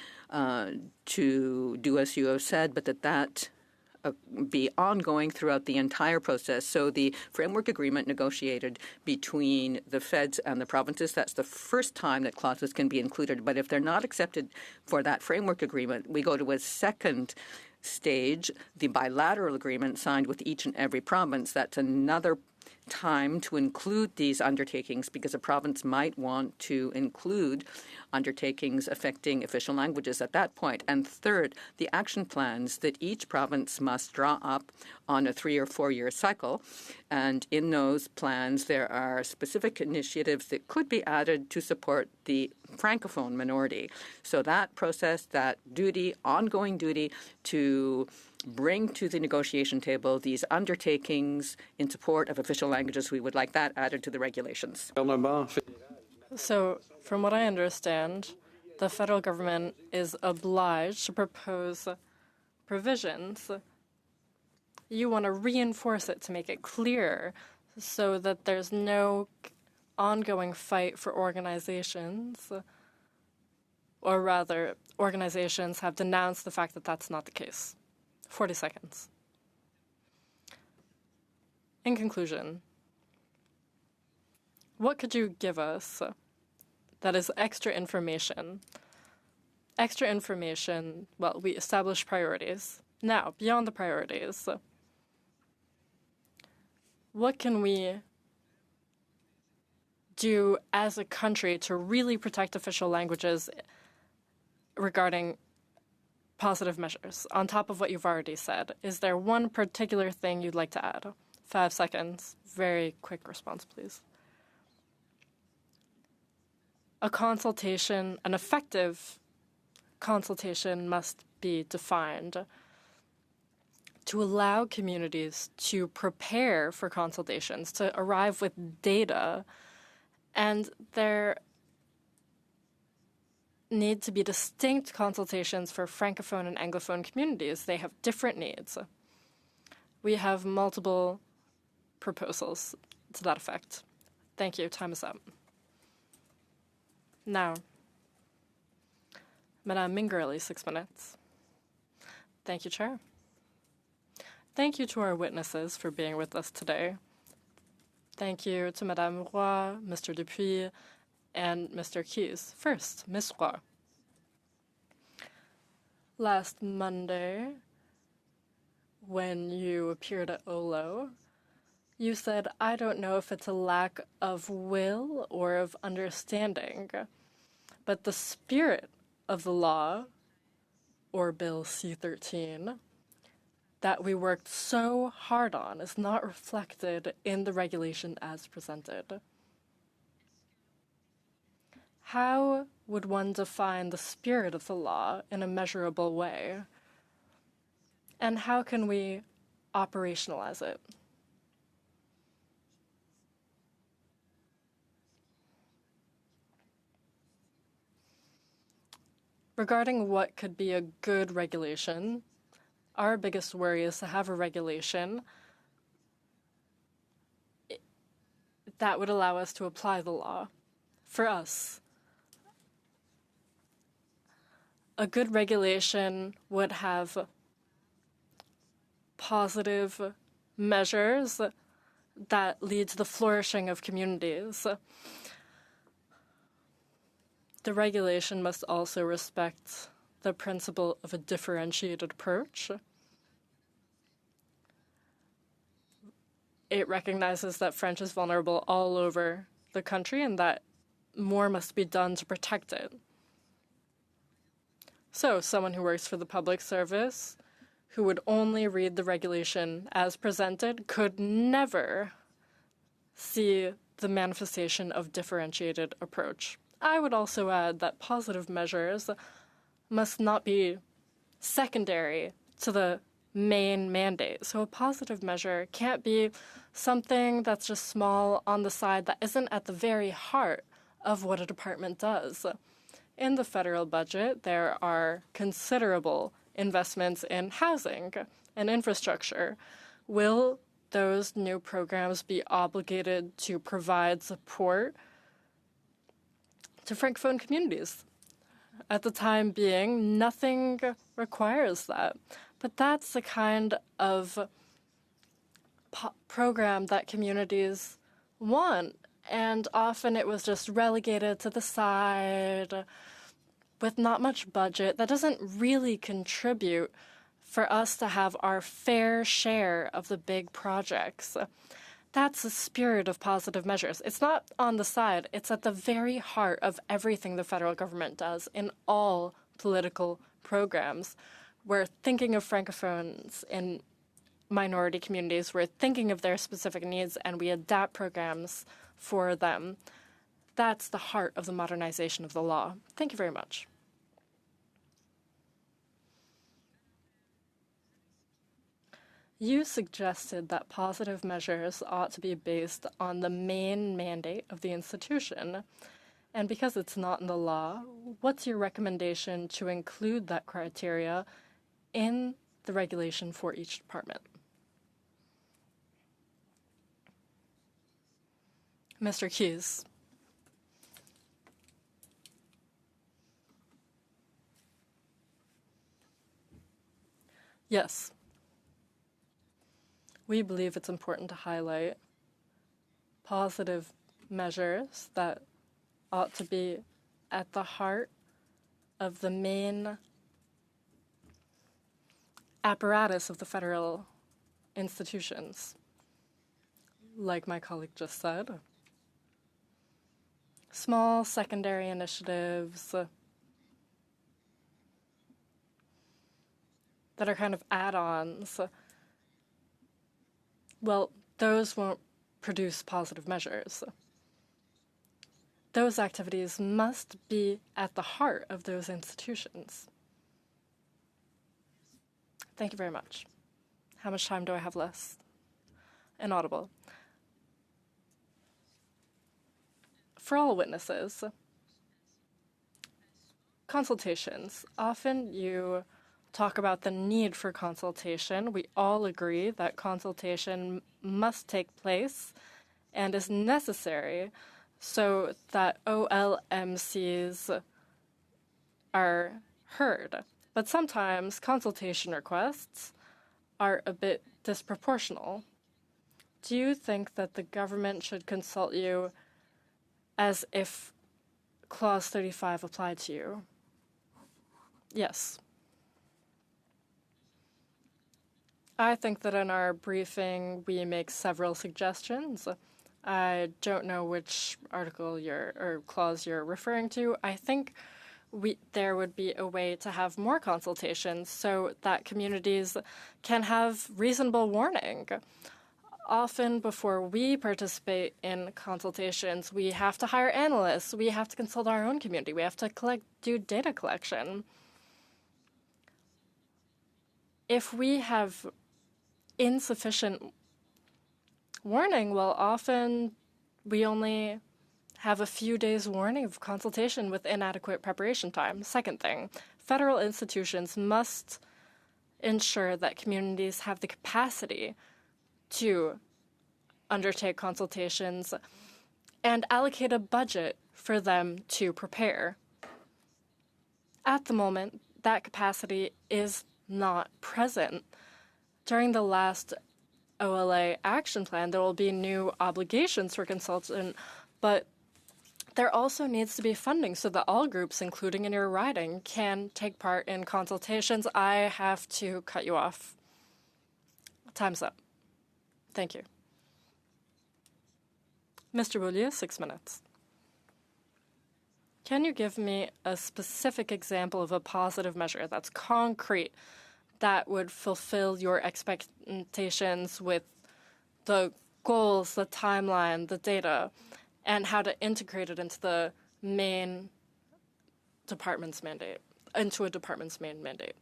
to do as you have said, but that be ongoing throughout the entire process. So the framework agreement negotiated between the feds and the provinces, that's the first time that clauses can be included. But if they're not accepted for that framework agreement, we go to a second stage, the bilateral agreement signed with each and every province. That's another time to include these undertakings because a province might want to include undertakings affecting official languages at that point. And third, the action plans that each province must draw up on a 3 or 4 year cycle. And in those plans, there are specific initiatives that could be added to support the Francophone minority. So that process, that duty, ongoing duty to bring to the negotiation table these undertakings in support of official languages, we would like that added to the regulations. So, from what I understand, the federal government is obliged to propose provisions. You want to reinforce it to make it clear so that there's no ongoing fight for organizations, or rather, organizations have denounced the fact that that's not the case. 40 seconds. In conclusion, what could you give us that is extra information? Extra information, well, we established priorities. Now, beyond the priorities, what can we do as a country to really protect official languages regarding positive measures, on top of what you've already said? Is there one particular thing you'd like to add? 5 seconds. Very quick response, please. A consultation, an effective consultation must be defined to allow communities to prepare for consultations, to arrive with data, and there need to be distinct consultations for Francophone and Anglophone communities. They have different needs. We have multiple proposals to that effect. Thank you. Time is up. Now, Madame Mingerly, 6 minutes. Thank you, Chair. Thank you to our witnesses for being with us today. Thank you to Madame Roy, Mr. Dupuis, and Mr. Keyes. First, Ms. Roy. Last Monday, when you appeared at OLO, you said, "I don't know if it's a lack of will or of understanding, but the spirit of the law, or Bill C-13, that we worked so hard on is not reflected in the regulation as presented." How would one define the spirit of the law in a measurable way? And how can we operationalize it? Regarding what could be a good regulation, our biggest worry is to have a regulation that would allow us to apply the law. For us, a good regulation would have positive measures that lead to the flourishing of communities. The regulation must also respect the principle of a differentiated approach. It recognizes that French is vulnerable all over the country and that more must be done to protect it. So, someone who works for the public service, who would only read the regulation as presented, could never see the manifestation of differentiated approach. I would also add that positive measures must not be secondary to the main mandate. So a positive measure can't be something that's just small on the side that isn't at the very heart of what a department does. In the federal budget, there are considerable investments in housing and infrastructure. Will those new programs be obligated to provide support to Francophone communities? At the time being, nothing requires that. But that's the kind of program that communities want. And often it was just relegated to the side with not much budget. That doesn't really contribute for us to have our fair share of the big projects. That's the spirit of positive measures. It's not on the side. It's at the very heart of everything the federal government does in all political programs. We're thinking of Francophones in minority communities. We're thinking of their specific needs, and we adapt programs for them. That's the heart of the modernization of the law. Thank you very much. You suggested that positive measures ought to be based on the main mandate of the institution. And because it's not in the law, what's your recommendation to include that criteria in the regulation for each department? Mr. Keyes. Yes. We believe it's important to highlight positive measures that ought to be at the heart of the main apparatus of the federal institutions. Like my colleague just said, small secondary initiatives that are kind of add-ons. Well, those won't produce positive measures. those activities must be at the heart of those institutions. Thank you very much. How much time do I have left? Inaudible. For all witnesses, consultations. Often you talk about the need for consultation. We all agree that consultation must take place and is necessary so that OLMCs are heard. But sometimes consultation requests are a bit disproportional. Do you think that the government should consult you as if Clause 35 applied to you? Yes. I think that in our briefing we make several suggestions. I don't know which article or clause you're referring to. I think there would be a way to have more consultations so that communities can have reasonable warning. Often before we participate in consultations, we have to hire analysts, we have to consult our own community, we have to do data collection. If we have insufficient warning, well, often we only have a few days warning of consultation with inadequate preparation time. Second thing, federal institutions must ensure that communities have the capacity to undertake consultations and allocate a budget for them to prepare. At the moment, that capacity is not present. During the last OLA action plan, there will be new obligations for consultants, but there also needs to be funding so that all groups, including in your riding, can take part in consultations. I have to cut you off. Time's up. Thank you. Mr. Beaulieu, 6 minutes. Can you give me a specific example of a positive measure that's concrete that would fulfill your expectations with the goals, the timeline, the data, and how to integrate it into the main department's mandate, into a department's main mandate?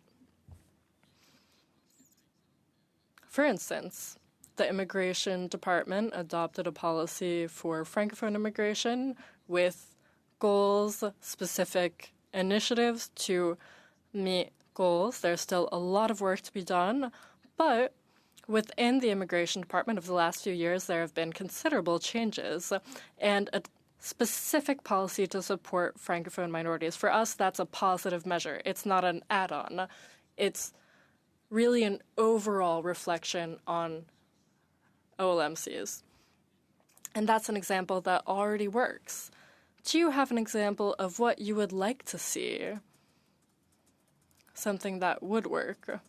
For instance, the Immigration Department adopted a policy for Francophone immigration with goals, specific initiatives to meet goals. There's still a lot of work to be done, but within the Immigration Department of the last few years, there have been considerable changes and a specific policy to support Francophone minorities. For us, that's a positive measure. It's not an add-on. It's really an overall reflection on OLMCs. And that's an example that already works. Do you have an example of what you would like to see? Something that would work?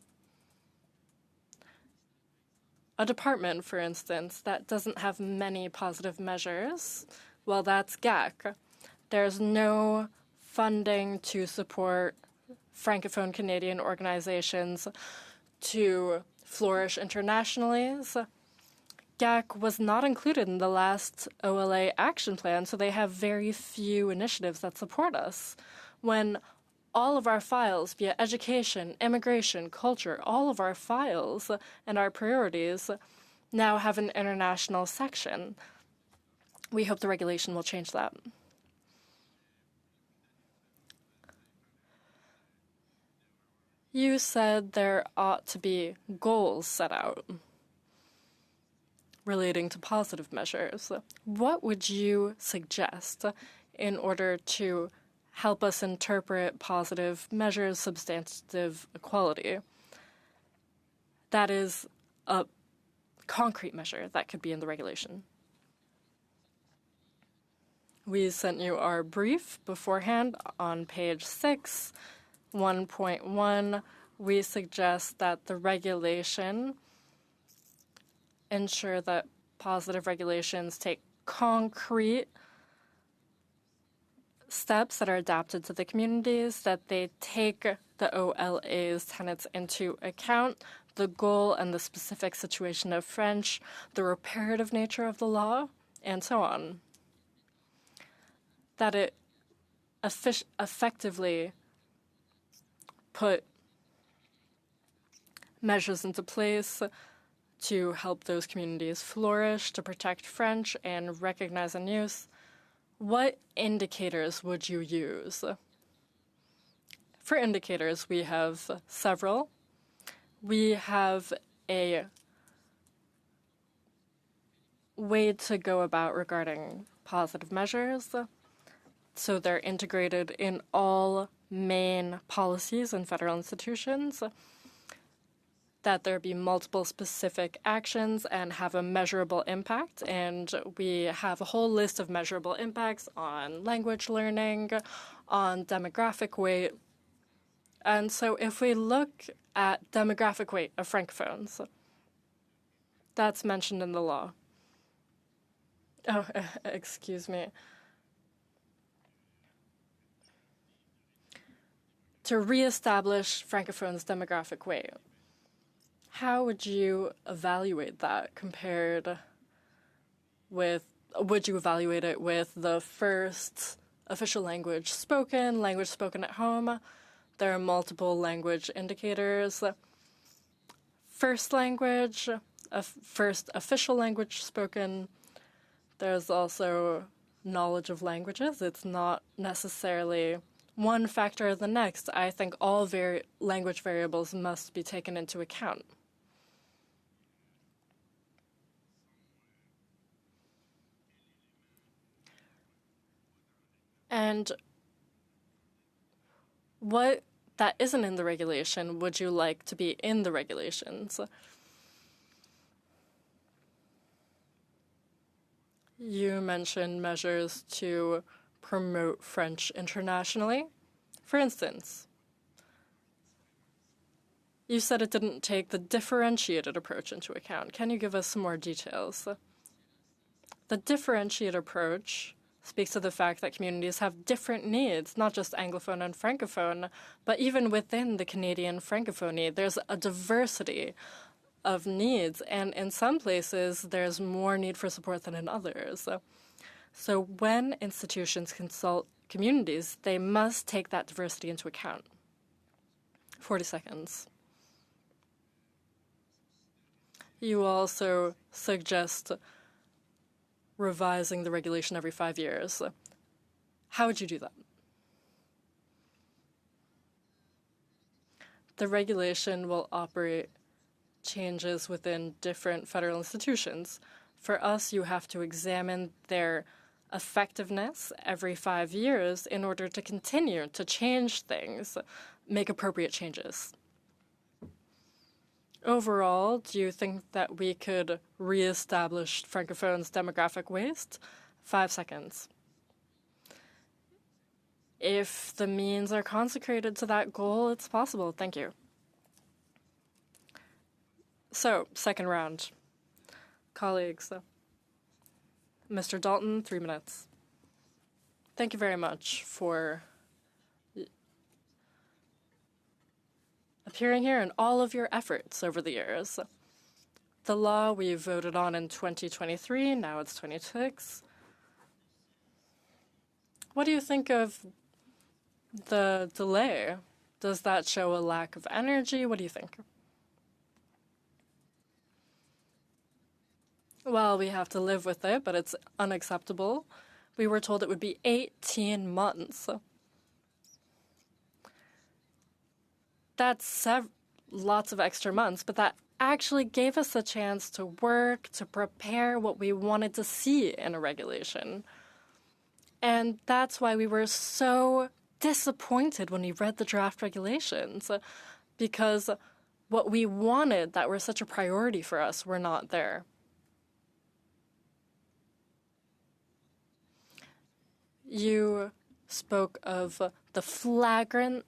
A department, for instance, that doesn't have many positive measures, well, that's GAC. There's no funding to support Francophone Canadian organizations to flourish internationally. GAC was not included in the last OLA action plan, so they have very few initiatives that support us. When all of our files via education, immigration, culture, all of our files and our priorities now have an international section. We hope the regulation will change that. You said there ought to be goals set out relating to positive measures. What would you suggest in order to help us interpret positive measures, substantive equality? That is a concrete measure that could be in the regulation. We sent you our brief beforehand on page 6, 1.1. We suggest that the regulation ensure that positive regulations take concrete steps that are adapted to the communities, that they take the OLA's tenets into account, the goal and the specific situation of French, the reparative nature of the law, and so on. that it effectively put measures into place to help those communities flourish, to protect French and recognize and use, what indicators would you use? For indicators, we have several. We have a way to go about regarding positive measures. So they're integrated in all main policies and federal institutions, that there be multiple specific actions and have a measurable impact. And we have a whole list of measurable impacts on language learning, on demographic weight. And so if we look at demographic weight of Francophones, that's mentioned in the law. Oh, excuse me. To reestablish Francophones' demographic weight, how would you evaluate that compared with, would you evaluate it with the first official language spoken at home? There are multiple language indicators. First language, first official language spoken. There's also knowledge of languages. It's not necessarily one factor or the next. I think all language variables must be taken into account. And what that isn't in the regulation would you like to be in the regulations? You mentioned measures to promote French internationally. For instance, you said it didn't take the differentiated approach into account. Can you give us some more details? The differentiated approach speaks to the fact that communities have different needs, not just Anglophone and Francophone, but even within the Canadian Francophonie, there's a diversity of needs, and in some places, there's more need for support than in others. So when institutions consult communities, they must take that diversity into account. 40 seconds. You also suggest revising the regulation every 5 years. How would you do that? The regulation will operate changes within different federal institutions. For us, you have to examine their effectiveness every 5 years in order to continue to change things, make appropriate changes. Overall, do you think that we could reestablish Francophones' demographic waste? 5 seconds. If the means are consecrated to that goal, it's possible. Thank you. So, second round. Colleagues, Mr. Dalton, 3 minutes. Thank you very much for appearing here and all of your efforts over the years. The law we voted on in 2023, now it's 26. What do you think of the delay? Does that show a lack of energy? What do you think? Well, we have to live with it, but it's unacceptable. We were told it would be 18 months. That's lots of extra months, but that actually gave us a chance to work, to prepare what we wanted to see in a regulation. And that's why we were so disappointed when we read the draft regulations, because what we wanted that were such a priority for us were not there. You spoke of the flagrant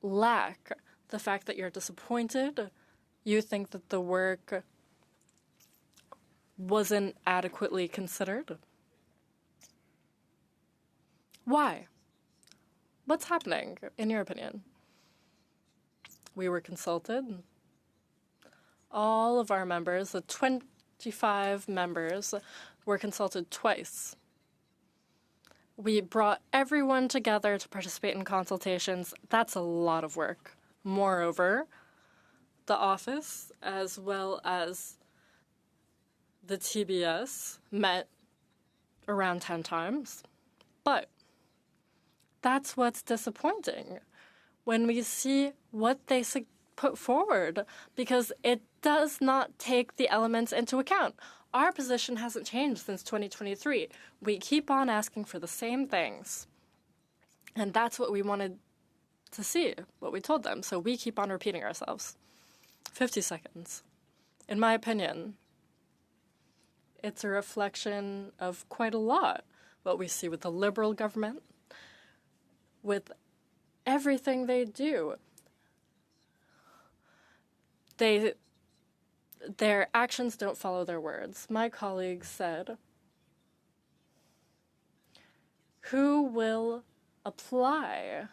lack, the fact that you're disappointed. You think that the work wasn't adequately considered. Why? What's happening, in your opinion? We were consulted. All of our members, the 25 members, were consulted twice. We brought everyone together to participate in consultations. That's a lot of work. Moreover, the office, as well as the TBS, met around 10 times. But that's what's disappointing when we see what they put forward, because it does not take the elements into account. Our position hasn't changed since 2023. We keep on asking for the same things. And that's what we wanted to see, what we told them. So we keep on repeating ourselves. 50 seconds. In my opinion, it's a reflection of quite a lot. What we see with the Liberal government, with everything they do. Their actions don't follow their words. My colleague said, who will apply?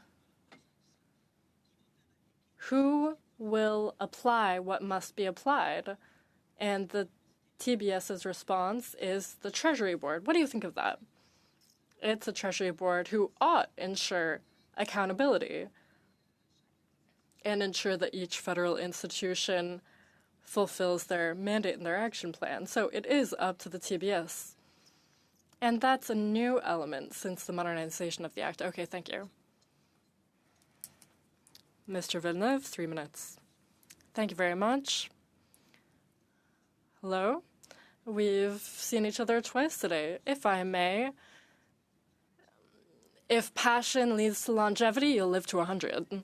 Who will apply what must be applied? And the TBS's response is the Treasury Board. What do you think of that? It's a Treasury Board who ought ensure accountability and ensure that each federal institution fulfills their mandate and their action plan. So it is up to the TBS. And that's a new element since the modernization of the Act. Okay, thank you. Mr. Villeneuve, 3 minutes. Thank you very much. Hello? We've seen each other twice today. If I may, if passion leads to longevity, you'll live to 100.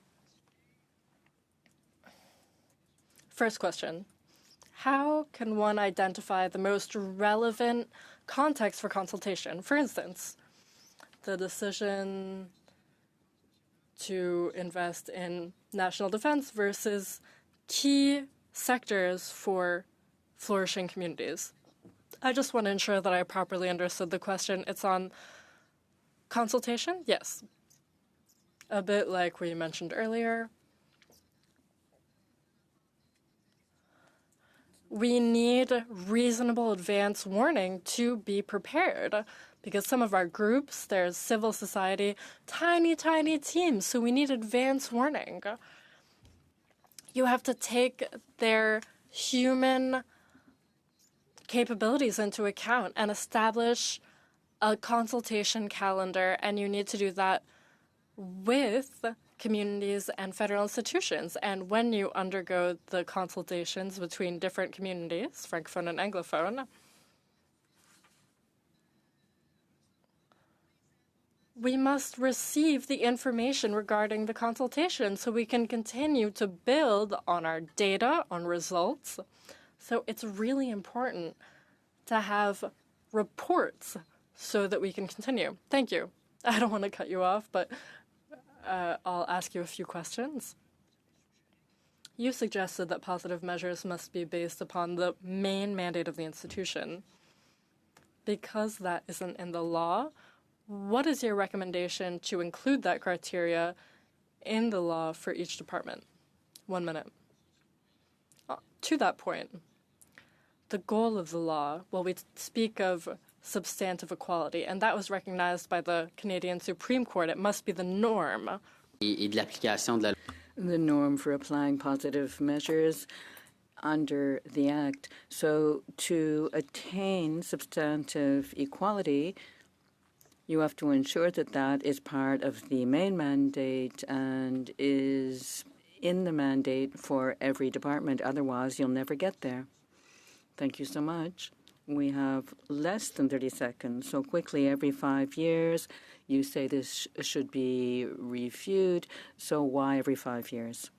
First question. How can one identify the most relevant context for consultation? For instance, the decision to invest in national defense versus key sectors for flourishing communities. I just want to ensure that I properly understood the question. It's on consultation? Yes. A bit like we mentioned earlier. We need reasonable advance warning to be prepared, because some of our groups, there's civil society, tiny, tiny teams, so we need advance warning. You have to take their human capabilities into account and establish a consultation calendar, and you need to do that with communities and federal institutions. And when you undergo the consultations between different communities, Francophone and Anglophone, we must receive the information regarding the consultation so we can continue to build on our data, on results. So it's really important to have reports so that we can continue. Thank you. I don't want to cut you off, but I'll ask you a few questions. You suggested that positive measures must be based upon the main mandate of the institution. Because that isn't in the law, what is your recommendation to include that criteria in the law for each department? 1 minute. To that point, the goal of the law, well, we speak of substantive equality, and that was recognized by the Canadian Supreme Court. It must be the norm. The norm for applying positive measures under the Act. So to attain substantive equality, you have to ensure that that is part of the main mandate and is in the mandate for every department. Otherwise, you'll never get there. Thank you so much. We have less than 30 seconds. So quickly, every 5 years, you say this should be reviewed. So why every 5 years?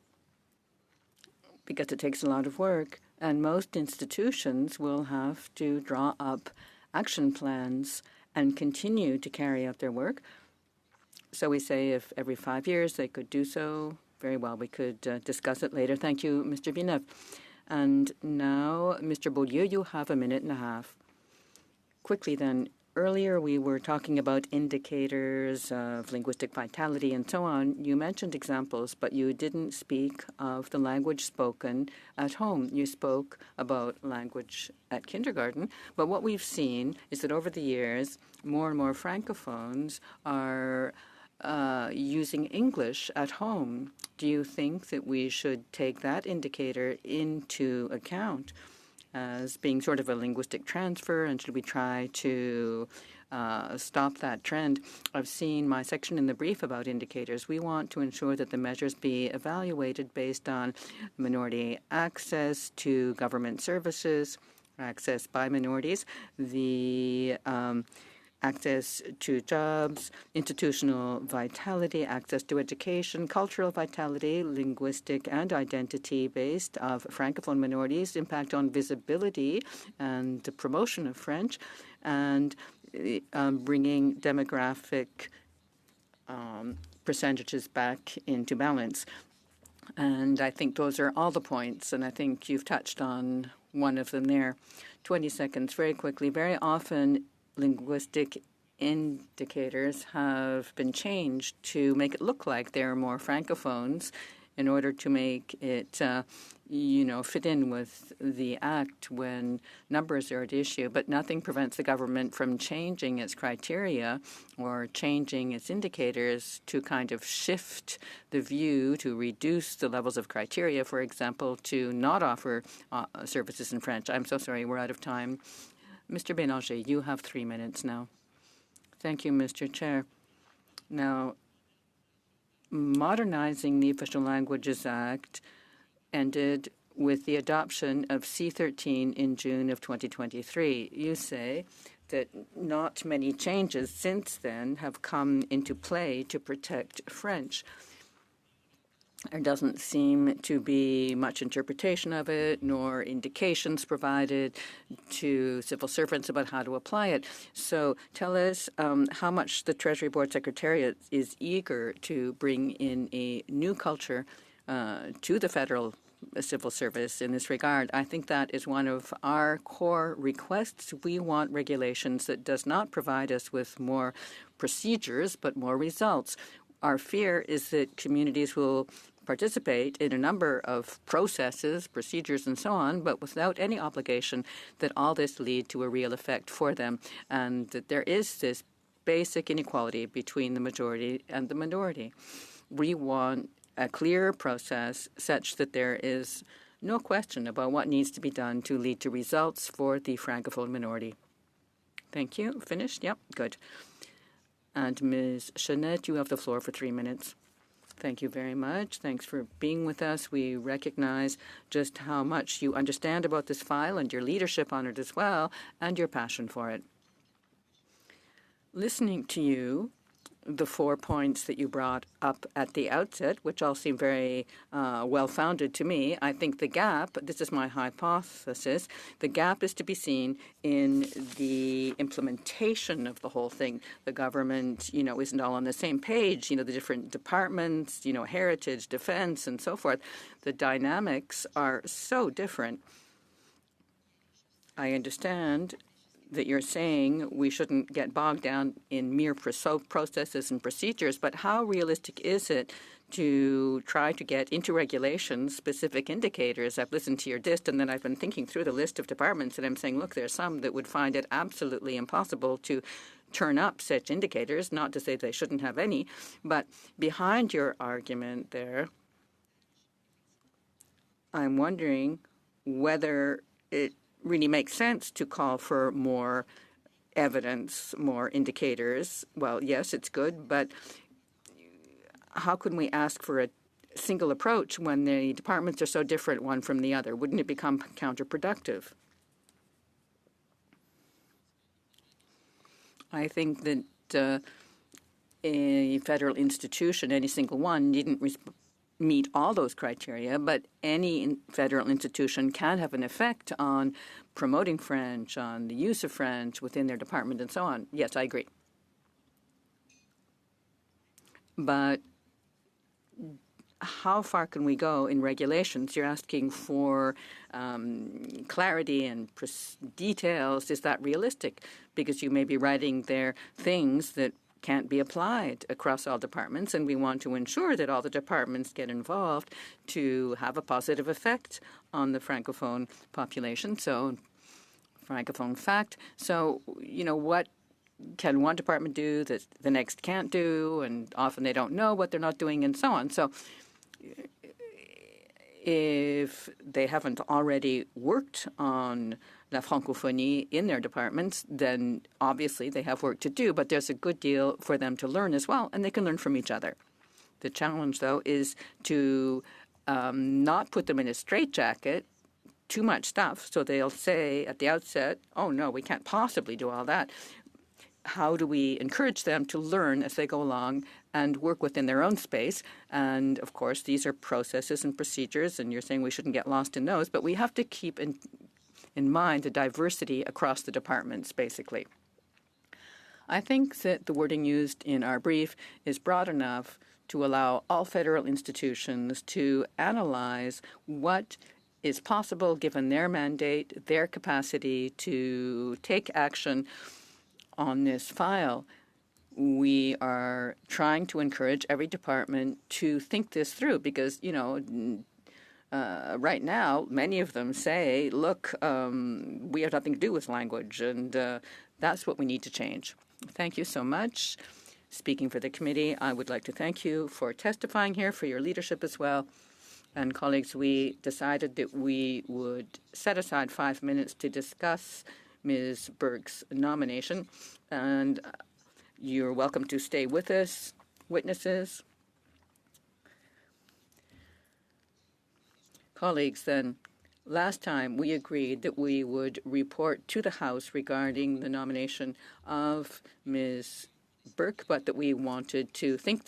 Because it takes a lot of work. And most institutions will have to draw up action plans and continue to carry out their work. So we say if every 5 years they could do so, very well, we could discuss it later. Thank you, Mr. Villeneuve. And now, Mr. Beaulieu, you have 1.5 minutes. Quickly then, Earlier, we were talking about indicators of linguistic vitality and so on. You mentioned examples, but you didn't speak of the language spoken at home. You spoke about language at kindergarten, but what we've seen is that over the years, more and more Francophones are using English at home. Do you think that we should take that indicator into account as being sort of a linguistic transfer, and should we try to stop that trend? I've seen my section in the brief about indicators. We want to ensure that the measures be evaluated based on minority access to government services, access by minorities, the access to jobs, institutional vitality, access to education, cultural vitality, linguistic and identity-based of Francophone minorities, impact on visibility and the promotion of French, and bringing demographic percentages back into balance. And I think those are all the points, and I think you've touched on one of them there. 20 seconds, very quickly. Very often, linguistic indicators have been changed to make it look like there are more Francophones in order to make it, fit in with the act when numbers are at issue. But nothing prevents the government from changing its criteria or changing its indicators to kind of shift the view to reduce the levels of criteria, for example, to not offer services in French. I'm so sorry, we're out of time. Mr. Bélanger, you have 3 minutes now. Thank you, Mr. Chair. Now, modernizing the Official Languages Act ended with the adoption of C-13 in June of 2023. You say that not many changes since then have come into play to protect French. There doesn't seem to be much interpretation of it, nor indications provided to civil servants about how to apply it. So tell us how much the Treasury Board Secretariat is eager to bring in a new culture to the federal civil service in this regard. I think that is one of our core requests. We want regulations that does not provide us with more procedures, but more results. Our fear is that communities will participate in a number of processes, procedures, and so on, but without any obligation that all this lead to a real effect for them, and that there is this basic inequality between the majority and the minority. We want a clear process such that there is no question about what needs to be done to lead to results for the Francophone minority. Thank you. Finished? Yep, good. And Ms. Chanette, you have the floor for 3 minutes. Thank you very much. Thanks for being with us. We recognize just how much you understand about this file and your leadership on it as well, and your passion for it. Listening to you, the 4 points that you brought up at the outset, which all seem very well-founded to me, I think the gap, this is my hypothesis, the gap is to be seen in the implementation of the whole thing. The government, isn't all on the same page, the different departments, heritage, defense, and so forth. The dynamics are so different. I understand that you're saying we shouldn't get bogged down in mere processes and procedures, but how realistic is it to try to get into regulations specific indicators? I've listened to your list, and then I've been thinking through the list of departments, and I'm saying, look, there's some that would find it absolutely impossible to turn up such indicators, not to say they shouldn't have any, but behind your argument there, I'm wondering whether it really makes sense to call for more evidence, more indicators. Well, yes, it's good, but how can we ask for a single approach when the departments are so different one from the other? Wouldn't it become counterproductive? I think that a federal institution, any single one, needn't meet all those criteria, but any federal institution can have an effect on promoting French, on the use of French within their department, and so on. Yes, I agree. But how far can we go in regulations? You're asking for clarity and details. Is that realistic? Because you may be writing there things that can't be applied across all departments, and we want to ensure that all the departments get involved to have a positive effect on the Francophone population. So, Francophone fact. So, what can one department do that the next can't do, and often they don't know what they're not doing, and so on. So if they haven't already worked on la francophonie in their departments, then obviously they have work to do, but there's a good deal for them to learn as well, and they can learn from each other. The challenge, though, is to not put them in a straitjacket, too much stuff, so they'll say at the outset, oh, no, we can't possibly do all that. How do we encourage them to learn as they go along and work within their own space? And, of course, these are processes and procedures, and you're saying we shouldn't get lost in those, but we have to keep in mind the diversity across the departments, basically. I think that the wording used in our brief is broad enough to allow all federal institutions to analyze what is possible given their mandate, their capacity to take action on this file. We are trying to encourage every department to think this through because, right now, many of them say, look, we have nothing to do with language, and that's what we need to change. Thank you so much. Speaking for the committee, I would like to thank you for testifying here, for your leadership as well. And colleagues, we decided that we would set aside 5 minutes to discuss Ms. Burke's nomination, and you're welcome to stay with us, witnesses. Colleagues, then, last time we agreed that we would report to the House regarding the nomination of Ms. Burke, but that we wanted to think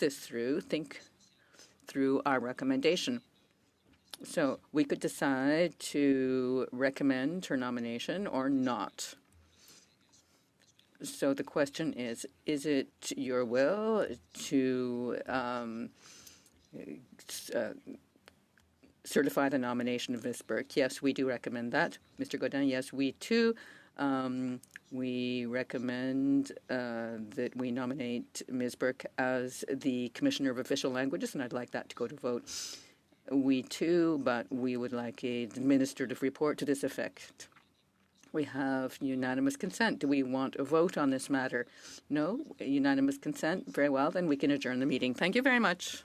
through our recommendation. So we could decide to recommend her nomination or not. So the question is it your will to certify the nomination of Ms. Burke? Yes, we do recommend that. Mr. Godin, yes, we too. We recommend that we nominate Ms. Burke as the Commissioner of Official Languages, and I'd like that to go to vote. We too, but we would like an administrative report to this effect. We have unanimous consent. Do we want a vote on this matter? No? Unanimous consent? Very well, then we can adjourn the meeting. Thank you very much.